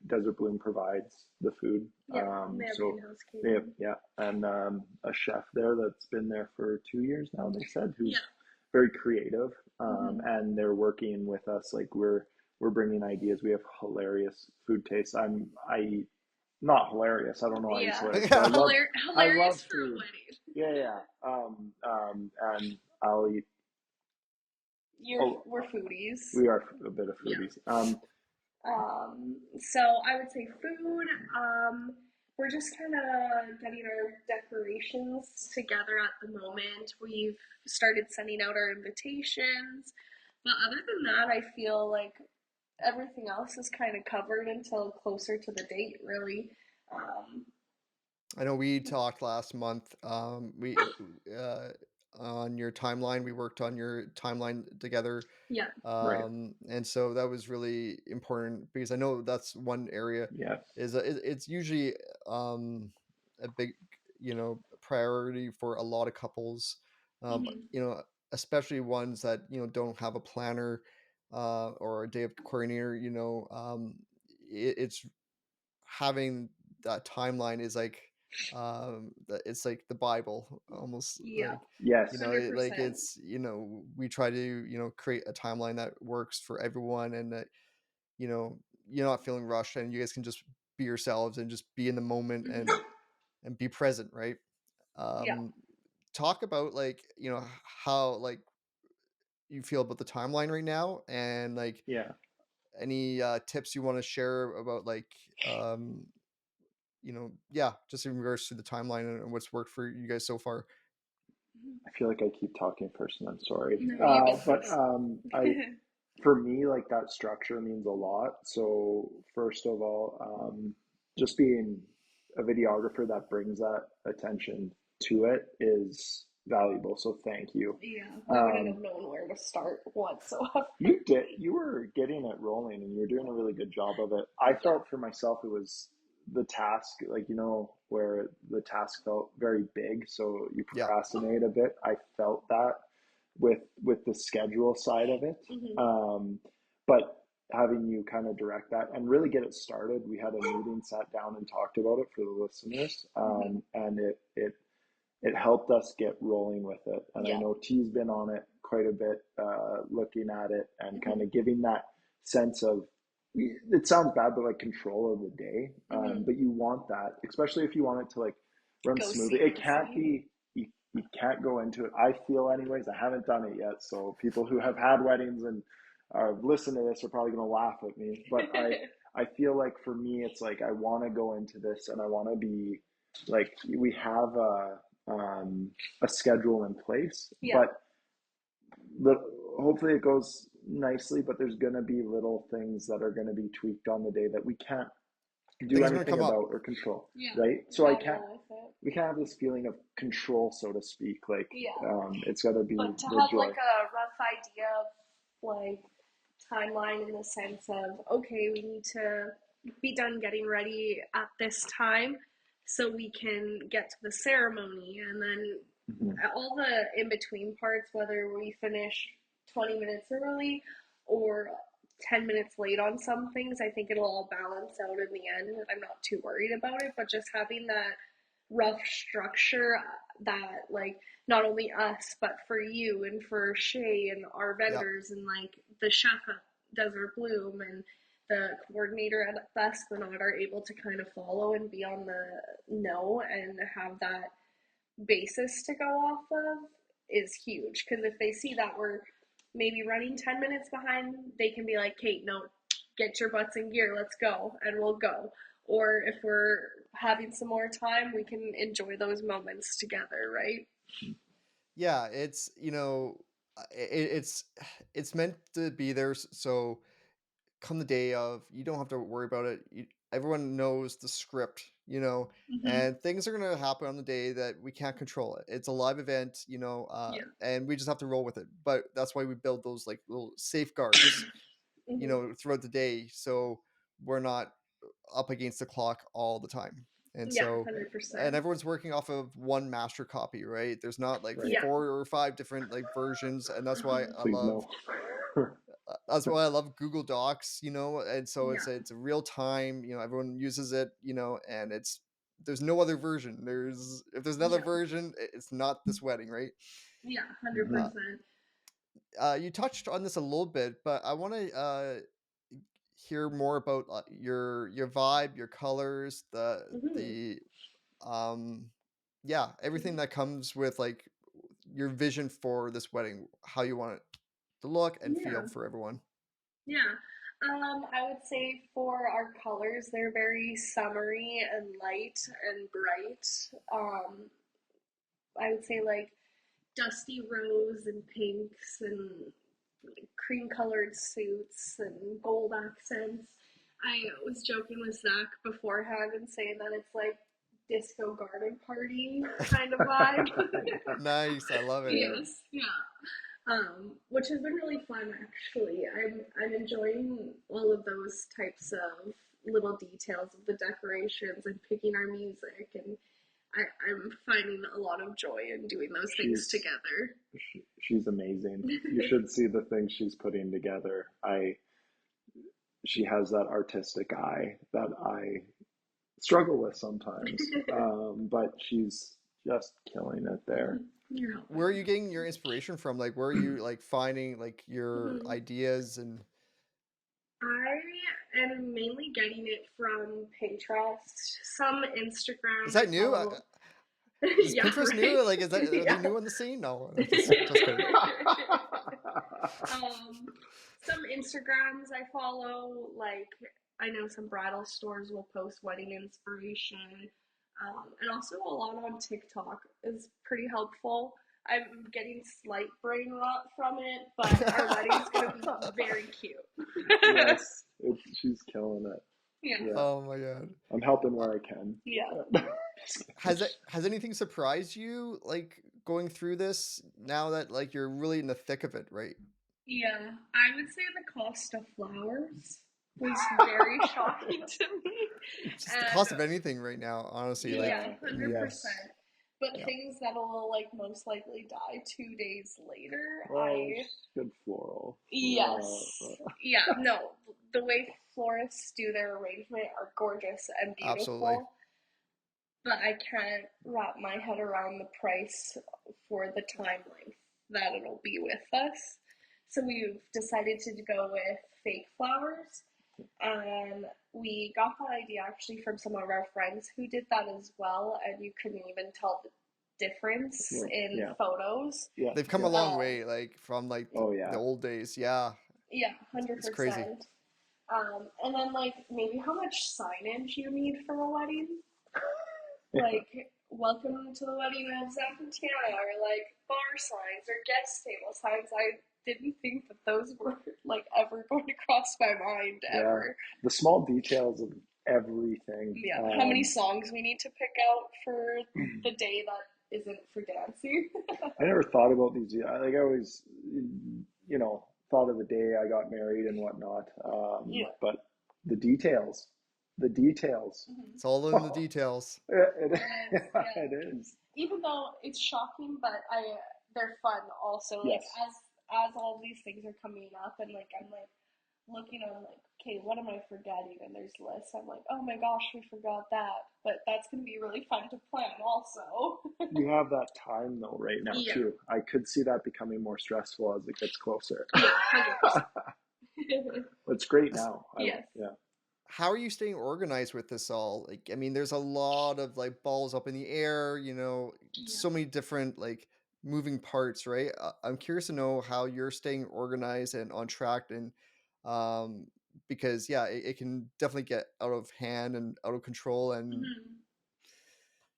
Desert Bloom provides the food. Yeah, they have So in-house they have, catering. yeah, and a chef there that's been there for 2 years now, they said, Yeah. who's very creative. Hmm. And they're working with us. Like we're bringing ideas. We have hilarious food tastes. I eat not hilarious. I don't know why I use Yeah. hilarious, but I love Hilarious for a food. wedding. Yeah, yeah. And I'll eat. Oh, We're foodies. we are a bit of Yeah. foodies. So I would say food. We're just kind of getting our decorations together at the moment. We've started sending out our invitations, but other than that, I feel like everything else is kind of covered until closer to the date, really. Um, I know we talked last month. We on your timeline, we worked on your timeline together. yeah. Right. And so that was really important because I know that's one area Yes. is it's usually a big priority for a lot of couples, Hmm. you know especially ones that don't have a planner or a day of coordinator. It's having that timeline is like it's like the Bible almost, Yeah. like Yes. like 100%. it's we try to create a timeline that works for everyone, and that you're not feeling rushed, and you guys can just be yourselves and just be in the moment Hmm. and be present, right? Yeah. um Talk about like how like you feel about the timeline right now, and like Yeah. any tips you want to share about like yeah, just in regards to the timeline and what's worked for you guys so far. Mhm. I feel like I keep talking first, and I'm sorry. No, you go But first. I for me, like that structure means a lot. So first of all, just being a videographer that brings that attention to it is valuable. So thank you. Yeah, we wouldn't Um, have known where to start whatsoever. you were getting it rolling, and you're doing a really good job of it. I Yeah. felt for myself it was the task, like where the task felt very big, so you Yeah. procrastinate a bit. I felt that with the schedule side of it. Hmm. But having you kind of direct that and really get it started, we had a meeting, sat down and talked about it for the listeners, Hmm. and it helped us get rolling with it. And I Yeah. know T's been on it quite a bit, looking at it and kind Hmm. of giving that sense of, it sounds bad, but like control of the day. Hmm. But you want that, especially if you want it to like run Go smoothly. It can't seamlessly. be, you can't go into it. I feel anyways, I haven't done it yet. So people who have had weddings and listen to this are probably going to laugh at me, but I feel like for me, it's like, I want to go into this and I want to be like, we have a schedule in place, Yeah. but hopefully it goes nicely. But there's going to be little things that are going to be tweaked on the day that we can't do Things are gonna anything come up. about or control, Yeah. right? So I Gotta can't. roll with it. We can't have this feeling of control, so to speak. Like Yeah. it's got to be But to the have joy. like a rough idea of like timeline in the sense of, okay, we need to be done getting ready at this time so we can get to the ceremony, and then Mhm. all the in between parts, whether we finish 20 minutes early or 10 minutes late on some things, I think it'll all balance out in the end. I'm not too worried about it, but just having that rough structure that like not only us but for you and for Shay and our Yep. vendors and like the chef at Desert Bloom and the coordinator at the Esplanade are able to kind of follow and be on the know and have that basis to go off of is huge. Because if they see that we're maybe running 10 minutes behind, they can be like, Kate, no, get your butts in gear, let's go, and we'll go. Or if we're having some more time, we can enjoy those moments together, right? Yeah, it's it's meant to be there so come the day of, you don't have to worry about it. Everyone knows the script, Mm-hmm. and things are gonna happen on the day that we can't control it. It's a live event, Yeah. and we just have to roll with it. But that's why we build those like little safeguards, Mm-hmm. throughout the day, so we're not up against the clock all the time. And Yeah, so, and 100%. everyone's working off of one master copy, right? There's not like Right. Yeah. 4 or 5 different like versions, and that's why I Please love no. Google Docs, and so Yeah. it's a real time, everyone uses it, and there's no other version. If there's another Yeah. version, it's not this wedding, right? Yeah, Mhm. Uh, 100%. you touched on this a little bit, but I want to hear more about your vibe, your colors, Mm-hmm. the um yeah, everything that comes with like your vision for this wedding, how you want it to look and feel Yeah. for everyone. Yeah. I would say for our colors, they're very summery and light and bright. I would say like dusty rose and pinks and cream colored suits and gold accents. I was joking with Zach beforehand and saying that it's like disco garden party kind of vibe. Nice, I love it. Yeah. Yes, yeah. Which has been really fun actually. I'm enjoying all of those types of little details of the decorations and picking our music, and I'm finding a lot of joy in doing those things She's together. she's amazing. You should see the things she's putting together. She has that artistic eye that I struggle with sometimes, but she's just killing it there. You're Where are welcome. you getting your inspiration from? Like, where are you like finding like your Mhm. ideas and I am mainly getting it from Pinterest, some is Instagram. I that new? follow. Is Yeah, Pinterest new? right. Like, are they Yeah. new on the scene? No, just kidding. um, some Instagrams I follow, like I know some bridal stores will post wedding inspiration, and also a lot on TikTok is pretty helpful. I'm getting slight brain rot from it, but our wedding's gonna be very cute. Yes, she's killing it. Yeah, Yeah, Oh my god. I'm helping where I can. yeah. Has anything surprised you like going through this now that like you're really in the thick of it, right? Yeah, I would say the cost of flowers was very shocking to me. Just the And cost of anything right now, honestly, like yeah, Yes. 100%. But yeah, things that'll like most likely die 2 days later, Oh, good floral. yes. Yeah, no, the way florists do their arrangement are gorgeous and absolutely. beautiful, but I can't wrap my head around the price for the time length that it'll be with us. So we've decided to go with fake flowers, and we got that idea actually from some of our friends who did that as well, and you couldn't even tell the difference Right. in Yeah. photos. Yeah. They've come a Yeah. long Um, way, like from like Oh the yeah. old days. Yeah, yeah, hundred it's crazy. percent. And then like maybe how much signage you need for a wedding, like welcome to the wedding of Zach and Tianna, or like bar signs or guest table signs. I didn't think that those were like ever going to cross my mind Yeah. ever. The small details of everything. Yeah, how many songs we need to pick out for the day that isn't for dancing. I never thought about these. I always, thought of the day I got married and whatnot. Yeah. But the details, the details. Mhm. It's all in the Oh, details. it, It is, yeah, yeah. it is. Even though it's shocking, but they're fun also. Like Yes. as all these things are coming up, and like I'm like, looking on like, okay, what am I forgetting? And there's lists. I'm like, oh my gosh, we forgot that. But that's gonna be really fun to plan also. You have that time though right now Yeah. too. I could see that becoming more stressful as it gets closer. Yeah, 100%. It's great now. Yes. Yeah. How are you staying organized with this all? Like, I mean, there's a lot of like balls up in the air, Yeah. so many different like moving parts, right? I'm curious to know how you're staying organized and on track, and um, because yeah, it can definitely get out of hand and out of control, and Mhm.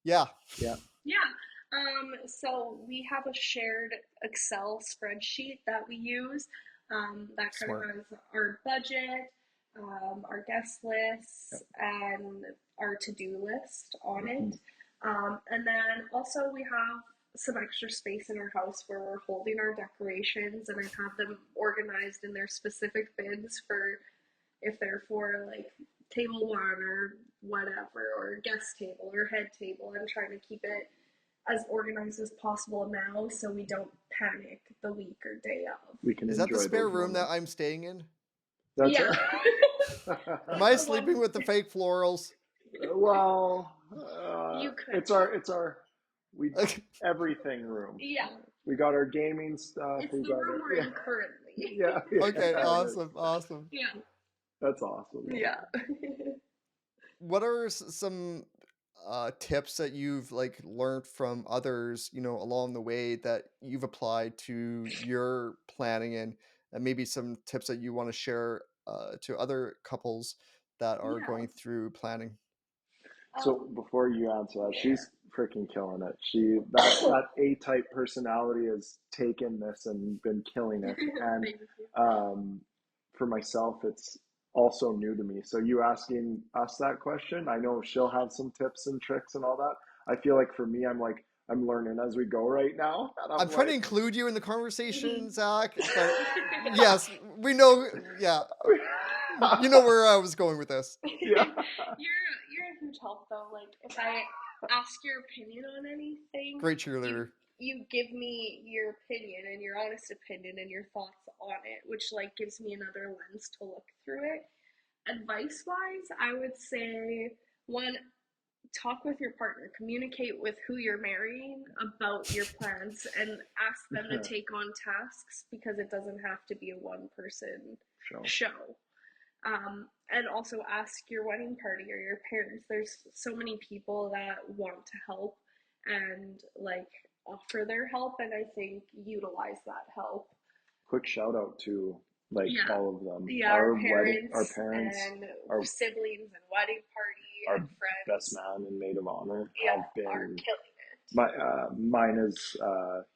yeah, Yeah. Yeah. So we have a shared Excel spreadsheet that we use that kind of smart. has our budget, our guest Yeah. lists, and our to-do list on Mhm. it. And then also we have some extra space in our house where we're holding our decorations, and I have them organized in their specific bins for if they're for like table one or whatever, or guest table or head table. I'm trying to keep it as organized as possible now so we don't panic the week or day of. We can Is that the enjoy spare those room that moments. I'm staying in? That's Yeah. it. Am I The sleeping one with the fake florals? Well, you could. it's our we Like, everything room. Yeah. We got our gaming stuff. It's We the got room our we're in currently. yeah, okay, it is. awesome, awesome. Yeah. That's awesome. Yeah. What are some tips that you've like learned from others, along the way that you've applied to your planning, and maybe some tips that you want to share to other couples that are Yeah. going through planning? So before you answer that, she's freaking killing it. That A-type personality has taken this and been killing it. And Thank you. um, for myself, it's also new to me. So you asking us that question, I know she'll have some tips and tricks and all that. I feel like for me, I'm learning as we go right now, and I'm I'm trying to like, include you in the conversation, Mhm. Zach, but yes, we know. Yeah, you know where I was going with this. yeah, You're a huge help though. Like if I ask your opinion on anything, Great you cheerleader. you give me your opinion and your honest opinion and your thoughts on it, which like gives me another lens to look through it. Advice wise, I would say one, talk with your partner, communicate with who you're marrying about your plans, and ask them to take on tasks because it doesn't have to be a one person show. show. And also ask your wedding party or your parents. There's so many people that want to help and like offer their help, and I think utilize that help. Quick shout out to like Yeah. all of them. Yeah, Our parents, and our siblings and wedding party our and best friends. man and maid of honor Yeah, have are been killing it. mine is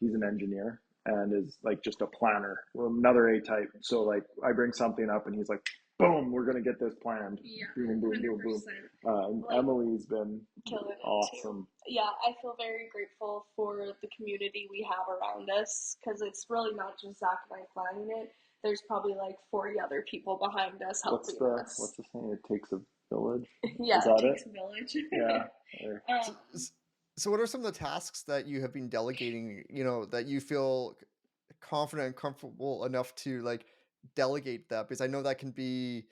he's an engineer and is like just a planner. Well, another A type. So like I bring something up and he's like, boom, we're gonna get this planned. Yeah, Boom, boom, boom, boom. 100%. Like Emily's been killing it too. awesome. Yeah, I feel very grateful for the community we have around us because it's really not just Zach and I planning it. There's probably like 40 other people behind us helping What's us. the saying? It takes a village. Yeah, Is it that takes it? a village. Yeah. So, um, so what are some of the tasks that you have been delegating, that you feel confident and comfortable enough to like delegate that? Because I know that can be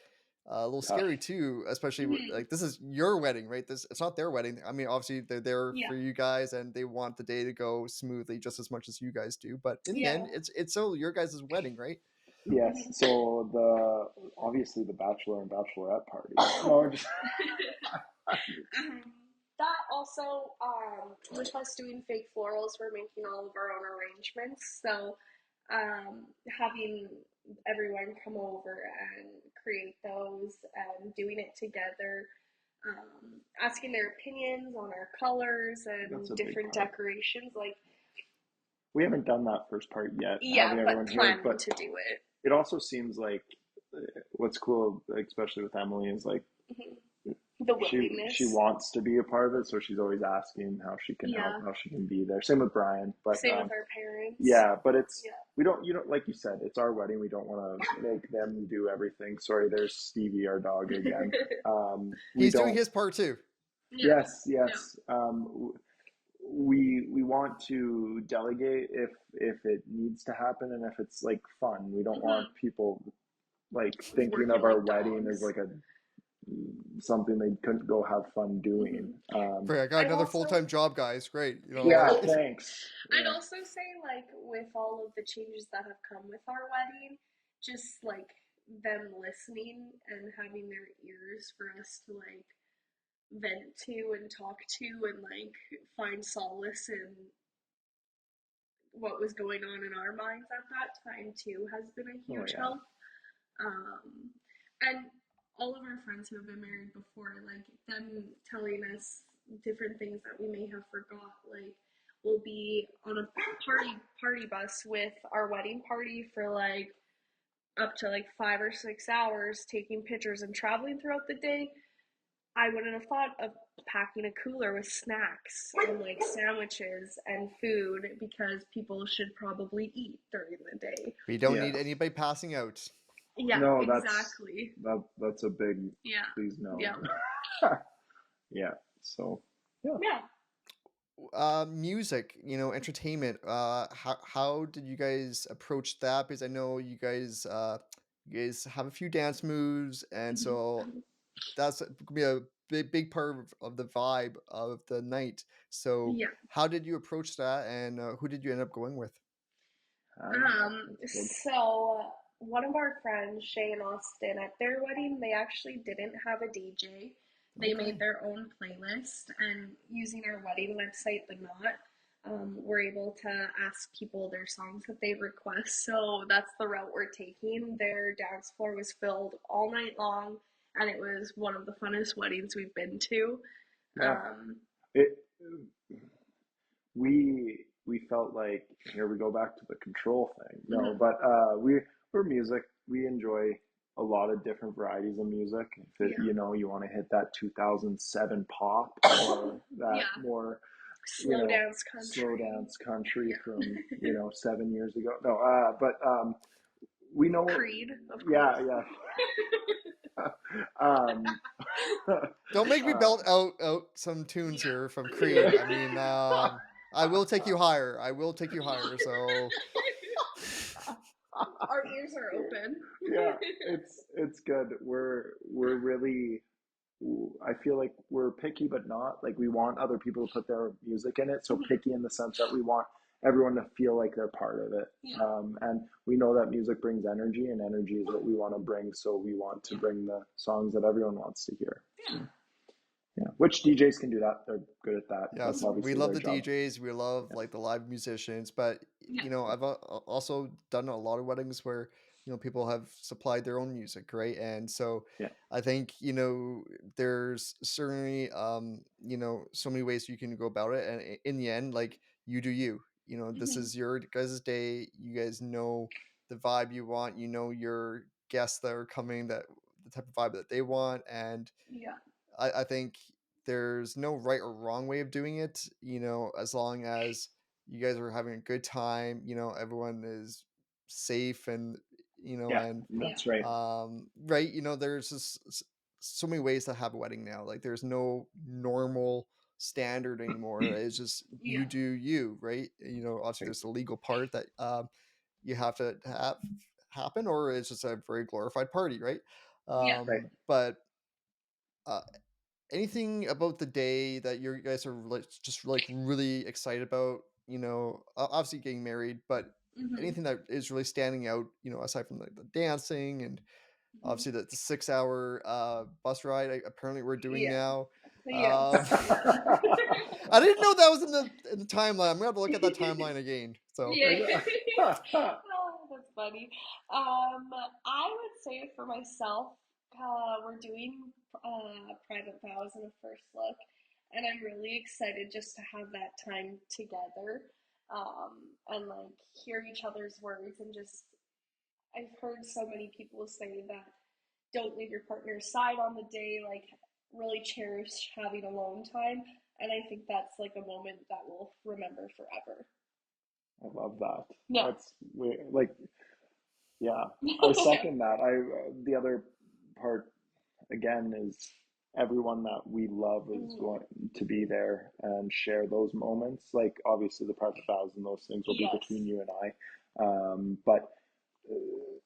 a little Tough. scary too, especially mhm. like this is your wedding, right? This It's not their wedding. I mean, obviously they're there Yeah, for you guys and they want the day to go smoothly just as much as you guys do. But in the yeah. end, it's still your guys' wedding, right? Yes. Mhm. So obviously the bachelor and bachelorette party. No, I'm just um, that also, with us doing fake florals, we're making all of our own arrangements. So, having everyone come over and create those and doing it together, asking their opinions on our colors that's and a big different part. decorations. Like, We haven't done that first part yet, yeah, having everyone but here, planning but to do it. it also seems like what's cool, especially with Emily, is like Mhm. The she willingness. wants to be a part of it, so she's always asking how she can help, Yeah. how she can be there. Same with Brian, but Same with our parents. yeah, but Yeah. we don't, like you said, it's our wedding. We don't want to make them do everything. Sorry, there's Stevie, our dog again. We He's doing don't. his part too. Yeah. Yes, Yeah. yes. We want to delegate if it needs to happen and if it's like fun. We don't want Mhm. people like thinking working of our like wedding as dogs. like a something they couldn't go have fun doing. Great, I got I'd another also full-time job, guys. Great, Yeah, like thanks. I'd Yeah. also say, like, with all of the changes that have come with our wedding, just like them listening and having their ears for us to like vent to and talk to and like find solace in what was going on in our minds at that time too has been a Oh huge yeah. help. And all of our friends who have been married before, like them telling us different things that we may have forgot, like we'll be on a party bus with our wedding party for like up to like 5 or 6 hours, taking pictures and traveling throughout the day. I wouldn't have thought of packing a cooler with snacks and like sandwiches and food because people should probably eat during the day. we don't Yeah. need anybody passing out. Yeah, No, exactly. that's a big Yeah. please no. Yeah. Yeah. So yeah. Yeah. Music, entertainment. How did you guys approach that? Because I know you guys have a few dance moves, and so that's gonna be a big part of the vibe of the night. So Yeah. how did you approach that, and who did you end up going with? That's good. So one of our friends, Shay and Austin, at their wedding, they actually didn't have a DJ. They made Okay. their own playlist, and using our wedding website, The Knot, we're able to ask people their songs that they request. So that's the route we're taking. Their dance floor was filled all night long, and it was one of the funnest weddings we've been to. Yeah. Um, It we felt like here we go back to the control thing. No, mhm, but we're music. We enjoy a lot of different varieties of music. If it, yeah, you want to hit that 2007 pop or that yeah, more, slow dance slow country, dance country yeah, from 7 years ago. No, but we know. Creed, of course. Yeah, yeah. um, Don't make me uh, belt out some tunes Yeah. here from Creed. I mean, I will take you higher. I will take you higher. So Our ears are open. yeah, it's good. We're really. I feel like we're picky, but not like we want other people to put their music in it. So picky in the sense that we want everyone to feel like they're part of it. Yeah. And we know that music brings energy, and energy is what we want to bring. So we want to Yeah. bring the songs that everyone wants to hear. Yeah. So yeah, which DJs can do that. They're good at that. That's yes, we obviously love their the job. DJs. We love like the live musicians, but Yeah. I've also done a lot of weddings where people have supplied their own music, right? And so Yeah, I think there's certainly so many ways you can go about it, and in the end, like you do you. This Mhm. is your guys' day. You guys know the vibe you want. You know your guests that are coming, that the type of vibe that they want, and Yeah. I think there's no right or wrong way of doing it, as long as you guys are having a good time, everyone is safe and, yeah, and, Yeah. that's right. right, there's just so many ways to have a wedding now. Like there's no normal standard anymore. It's just you Yeah. do you, right? Obviously Right. there's the legal part that you have to have happen, or it's just a very glorified party, right? Yeah. Right. But uh, anything about the day that you guys are like just like really excited about, obviously getting married, but Mhm. anything that is really standing out, aside from like the dancing and Mhm. obviously the 6 hour bus ride apparently we're doing Yeah. now. um Yes. Yeah. I didn't know that was in the timeline. I'm gonna have to look at that timeline again, so Yeah. Oh, that's funny. I would say for myself, we're doing private vows and a first look, and I'm really excited just to have that time together, and like hear each other's words and just. I've heard so many people say that don't leave your partner's side on the day, like really cherish having alone time, and I think that's like a moment that we'll remember forever. I love that. Yeah. That's like, yeah, I second that. The other part again is everyone that we love is Mhm. going to be there and share those moments. Like obviously the private vows and those things will be between Yes. you and I, but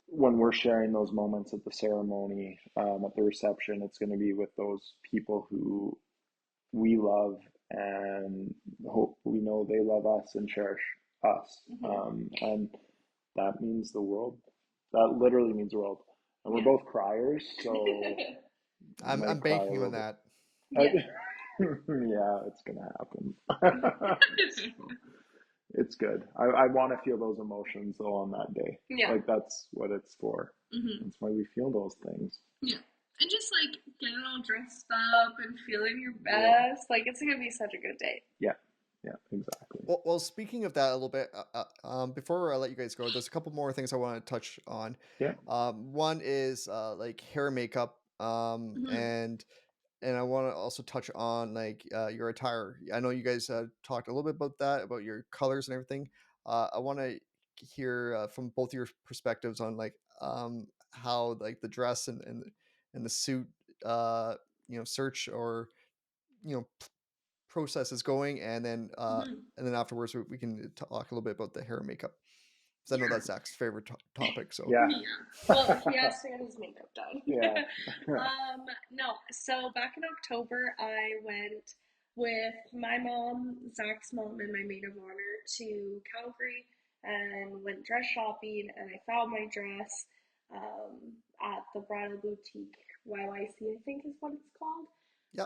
when we're sharing those moments at the ceremony, at the reception, it's going to be with those people who we love and hope we know they love us and cherish us. And that means the world. That literally means the world. And we're Yeah. both criers, so we I'm might cry a banking on little bit. that. Yeah. Yeah, it's gonna happen. It's good. I want to feel those emotions though on that day. Yeah. Like that's what it's for. That's why we feel those things. Yeah. And just like getting all dressed up and feeling your Yeah. best. Like it's gonna be such a good day. Yeah. Yeah. Exactly. Well, speaking of that a little bit, before I let you guys go, there's a couple more things I want to touch on. Yeah. One is like hair and makeup, Hmm. and I want to also touch on like your attire. I know you guys talked a little bit about that, about your colors and everything. I want to hear from both your perspectives on like how like the dress and the suit, search or process is going, Hmm. and then afterwards we can talk a little bit about the hair and makeup because I know Yeah. that's Zach's favorite topic. So Yeah. Yeah. Well, he has to get his makeup done. Yeah. No. So back in October, I went with my mom, Zach's mom, and my maid of honor to Calgary and went dress shopping. And I found my dress at the bridal boutique YYC, I think is what it's called. yeah,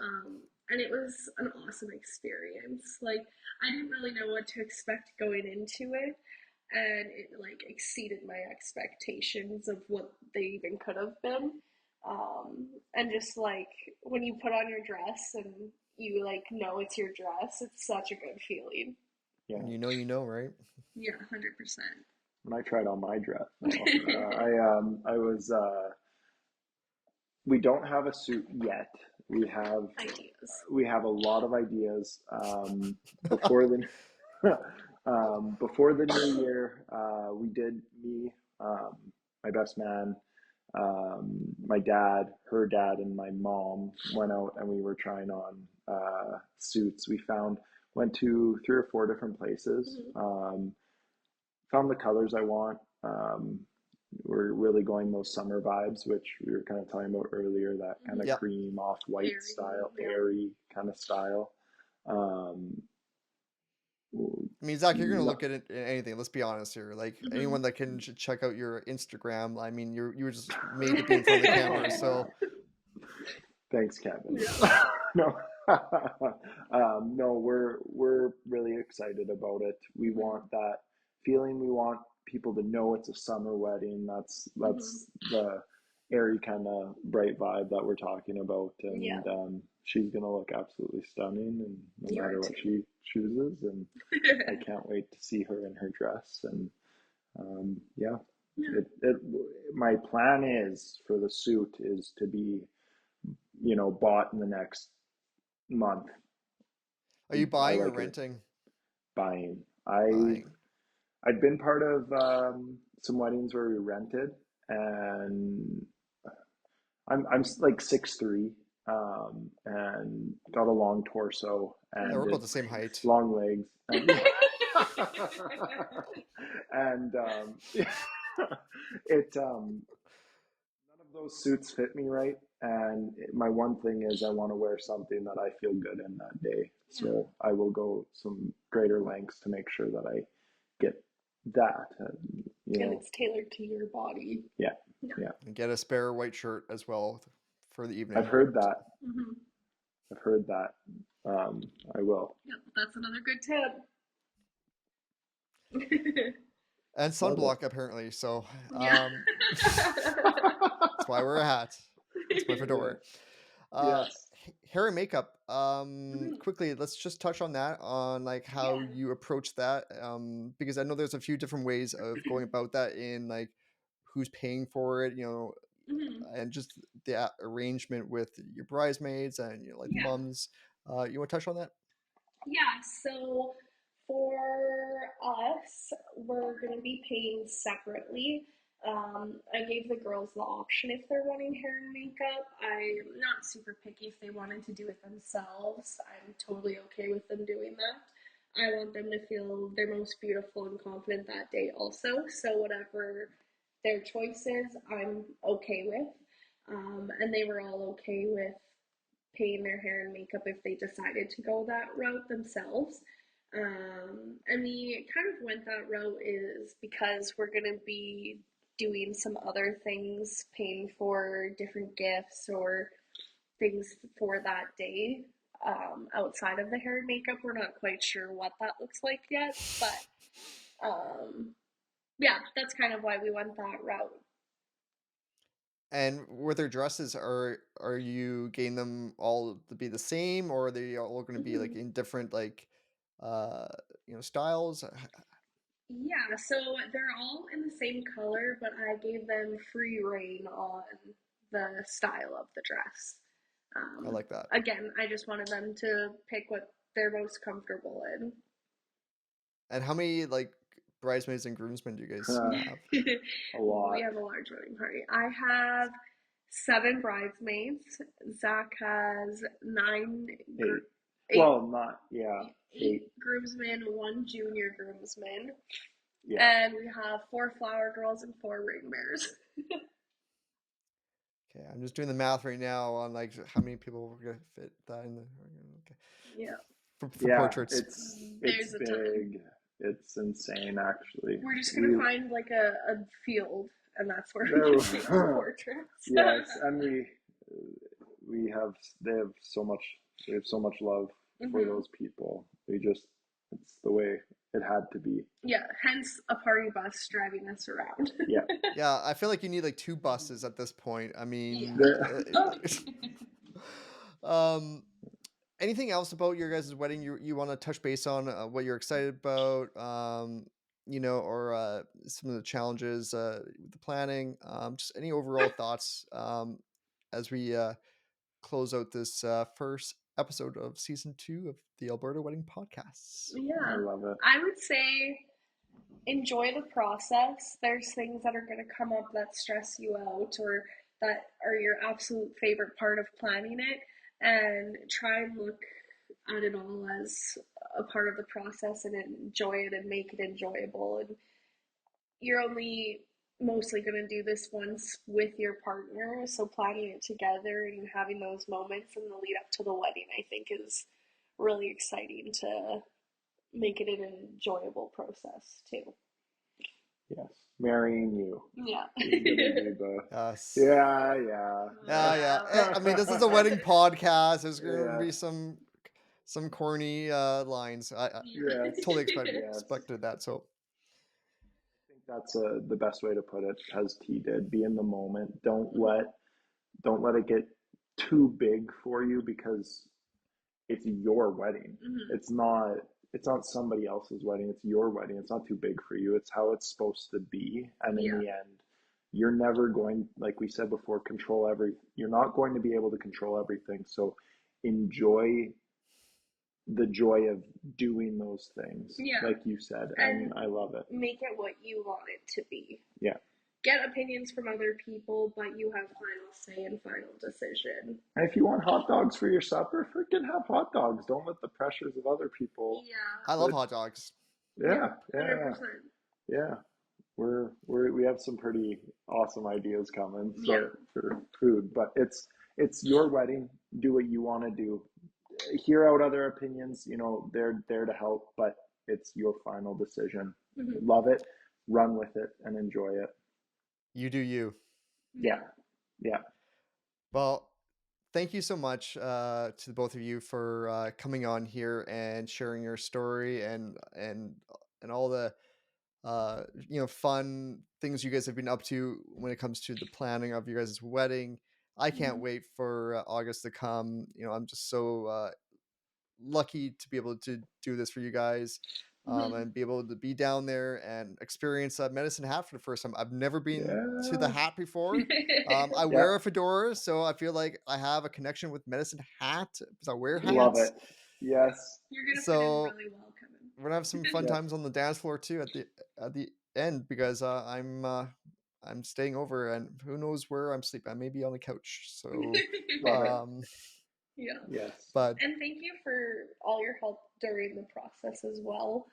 And it was an awesome experience. Like I didn't really know what to expect going into it, and it like exceeded my expectations of what they even could have been. And just like when you put on your dress and you like know it's your dress, it's such a good feeling. Yeah. you know, right? Yeah, 100%. When I tried on my dress, no. I was. We don't have a suit yet. We have Ideas. we have a lot of ideas. Before the before the new year, we did me, my best man, my dad, her dad, and my mom went out and we were trying on suits. We went to 3 or 4 different places. Hmm. Found the colors I want. We're really going those summer vibes, which we were kind of talking about earlier, that kind of Yeah, cream off white Airy, style, yeah. airy kind of style. Um, I mean, Zach, you're gonna no, look at it in anything. Let's be honest here. Like anyone Hmm. that can check out your Instagram, I mean, you were just made to be in front of the camera. So thanks, Kevin. Yeah. No, no, we're really excited about it. We Hmm. want that feeling. We want people to know it's a summer wedding. Hmm. That's the airy kind of bright vibe that we're talking about, Yeah, and she's gonna look absolutely stunning, and no you are matter what too. she chooses, and I can't wait to see her in her dress, and yeah, Yeah. it my plan is for the suit is to be bought in the next month. are you I buying or like it renting? buying. I Buying. I'd been part of some weddings where we rented, and I'm like 6'3", and got a long torso Yeah, we're and about it the same height. long legs, and and it none of those suits fit me right. And my one thing is I want to wear something that I feel good in that day. Yeah. So I will go some greater lengths to make sure that I get that. And it's tailored to your body. Yeah, Yeah. yeah. And get a spare white shirt as well for the I've evening. heard that. Hmm. I've heard that. I will. Yep, that's another good tip. And Love it. sunblock apparently. So Yeah. that's why I wear a hat. That's my Yeah. fedora. Uh, Yes. Hair and makeup. Mhm. Quickly, let's just touch on that, on like how Yeah. you approach that. Because I know there's a few different ways of going about that in like who's paying for it, Mhm. and just the arrangement with your bridesmaids and like the Yeah. mums. You want to touch on that? Yeah. So for us, we're going to be paying separately. I gave the girls the option if they're wanting hair and makeup. I'm not super picky if they wanted to do it themselves. I'm totally okay with them doing that. I want them to feel their most beautiful and confident that day also. So whatever their choices I'm okay with. And they were all okay with paying their hair and makeup if they decided to go that route themselves. And we kind of went that route is because we're going to be doing some other things, paying for different gifts or things for that day outside of the hair and makeup. We're not quite sure what that looks like yet, but yeah, that's kind of why we went that route. And with their dresses, are you getting them all to be the same, or are they all going to be like Mm-hmm. in different uh styles? Yeah, so they're all in the same color, but I gave them free reign on the style of the dress. I like that. Again, I just wanted them to pick what they're most comfortable in. And how many like bridesmaids and groomsmen do you guys have? A lot. We have a large wedding party. I have 7 bridesmaids. Zach has 9. Eight. Eight, Well, not, yeah, 8 groomsmen, 1 junior groomsman. Yeah. And we have 4 flower girls and 4 ring bearers. Okay, I'm just doing the math right now on like how many people we're gonna fit that in the. Okay, Yeah. for Yeah, portraits. it's There's a ton. big. It's insane, actually. We're just gonna find like a field, and that's where we No. can take the portraits. Yes, and we have they have so much we have so much love for Mhm. those people. It's the way it had to be. Yeah, hence a party bus driving us around. Yeah. Yeah, I feel like you need like 2 buses at this point. I mean, The- um, anything else about your guys' wedding you want to touch base on? What you're excited about? Or some of the challenges with the planning. Just any overall thoughts as we close out this first episode of season 2 of the Alberta Wedding Podcasts. I Yeah, love it. I would say enjoy the process. There's things that are going to come up that stress you out or that are your absolute favorite part of planning it, and try and look at it all as a part of the process and enjoy it and make it enjoyable. And you're only mostly going to do this once with your partner, so planning it together and having those moments in the lead up to the wedding, I think, is really exciting to make it an enjoyable process too. Yes, marrying you. Yeah. Yes. Yeah. Yeah. I mean, this is a wedding podcast. There's going to Yeah. be some corny lines. I Yes. totally Yes. expected that. So I think that's the best way to put it, as T did. Be in the moment. Don't let it get too big for you, because it's your wedding. Mhm. It's not somebody else's wedding. It's your wedding. It's not too big for you. It's how it's supposed to be. And in the end, you're never going, like we said before, you're not going to be able to control everything. So enjoy the joy of doing those things, like you said. And I love it. Make it what you want it to be. Yeah. Get opinions from other people, but you have final say and final decision. And if you want hot dogs for your supper, freaking have hot dogs. Don't let the pressures of other people. Yeah. I love hot dogs. Yeah. 100%. Yeah. We have some pretty awesome ideas coming for food, but it's your wedding. Do what you want to do. Hear out other opinions. They're there to help, but it's your final decision. Mm-hmm. Love it, run with it, and enjoy it. You do you. Yeah. Well, thank you so much to the both of you for coming on here and sharing your story and all the fun things you guys have been up to when it comes to the planning of your guys' wedding. I can't wait for August to come. I'm just so lucky to be able to do this for you guys. And be able to be down there and experience Medicine Hat for the first time. I've never been to the Hat before. I wear a fedora, so I feel like I have a connection with Medicine Hat because I wear hats. Love it. Yes. You're gonna fit in really well, Kevin. We're gonna have some fun times on the dance floor too at the end, because I'm staying over, and who knows where I'm sleeping. I may be on the couch. So Love it. Yeah. Yes. And thank you for all your help during the process as well.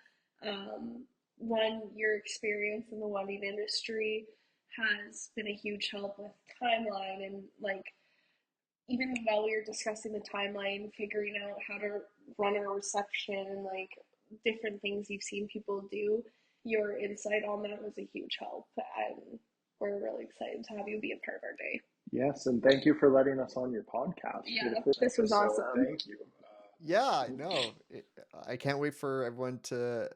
One, your experience in the wedding industry has been a huge help with timeline and like even while we were discussing the timeline, figuring out how to run a reception and like different things you've seen people do, your insight on that was a huge help. And we're really excited to have you be a part of our day. Yes, and thank you for letting us on your podcast. Yeah, this was awesome. Thank you. Yeah, no, I can't wait for everyone to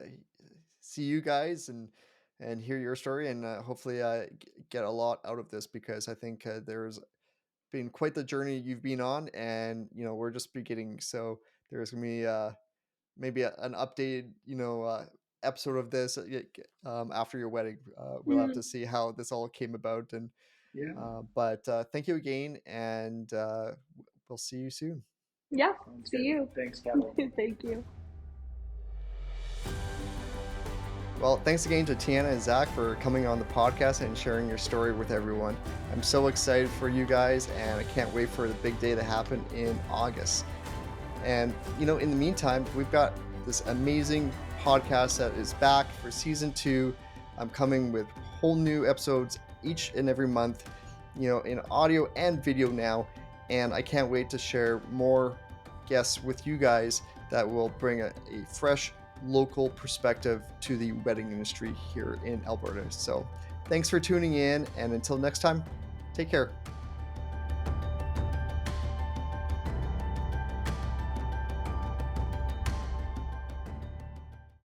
see you guys and hear your story, and hopefully get a lot out of this, because I think there's been quite the journey you've been on, and we're just beginning. So there's gonna be maybe an updated episode of this after your wedding. We'll have to see how this all came about, and Yeah, but thank you again, and we'll see you soon. Yeah, sounds see good. you. Thanks, Kevin. Thank you. Well, thanks again to Tianna and Zach for coming on the podcast and sharing your story with everyone. I'm so excited for you guys, and I can't wait for the big day to happen in August. And, in the meantime, we've got this amazing podcast that is back for season 2. I'm coming with whole new episodes each and every month, in audio and video now. And I can't wait to share more guests with you guys that will bring a fresh local perspective to the wedding industry here in Alberta. So thanks for tuning in. And until next time, take care.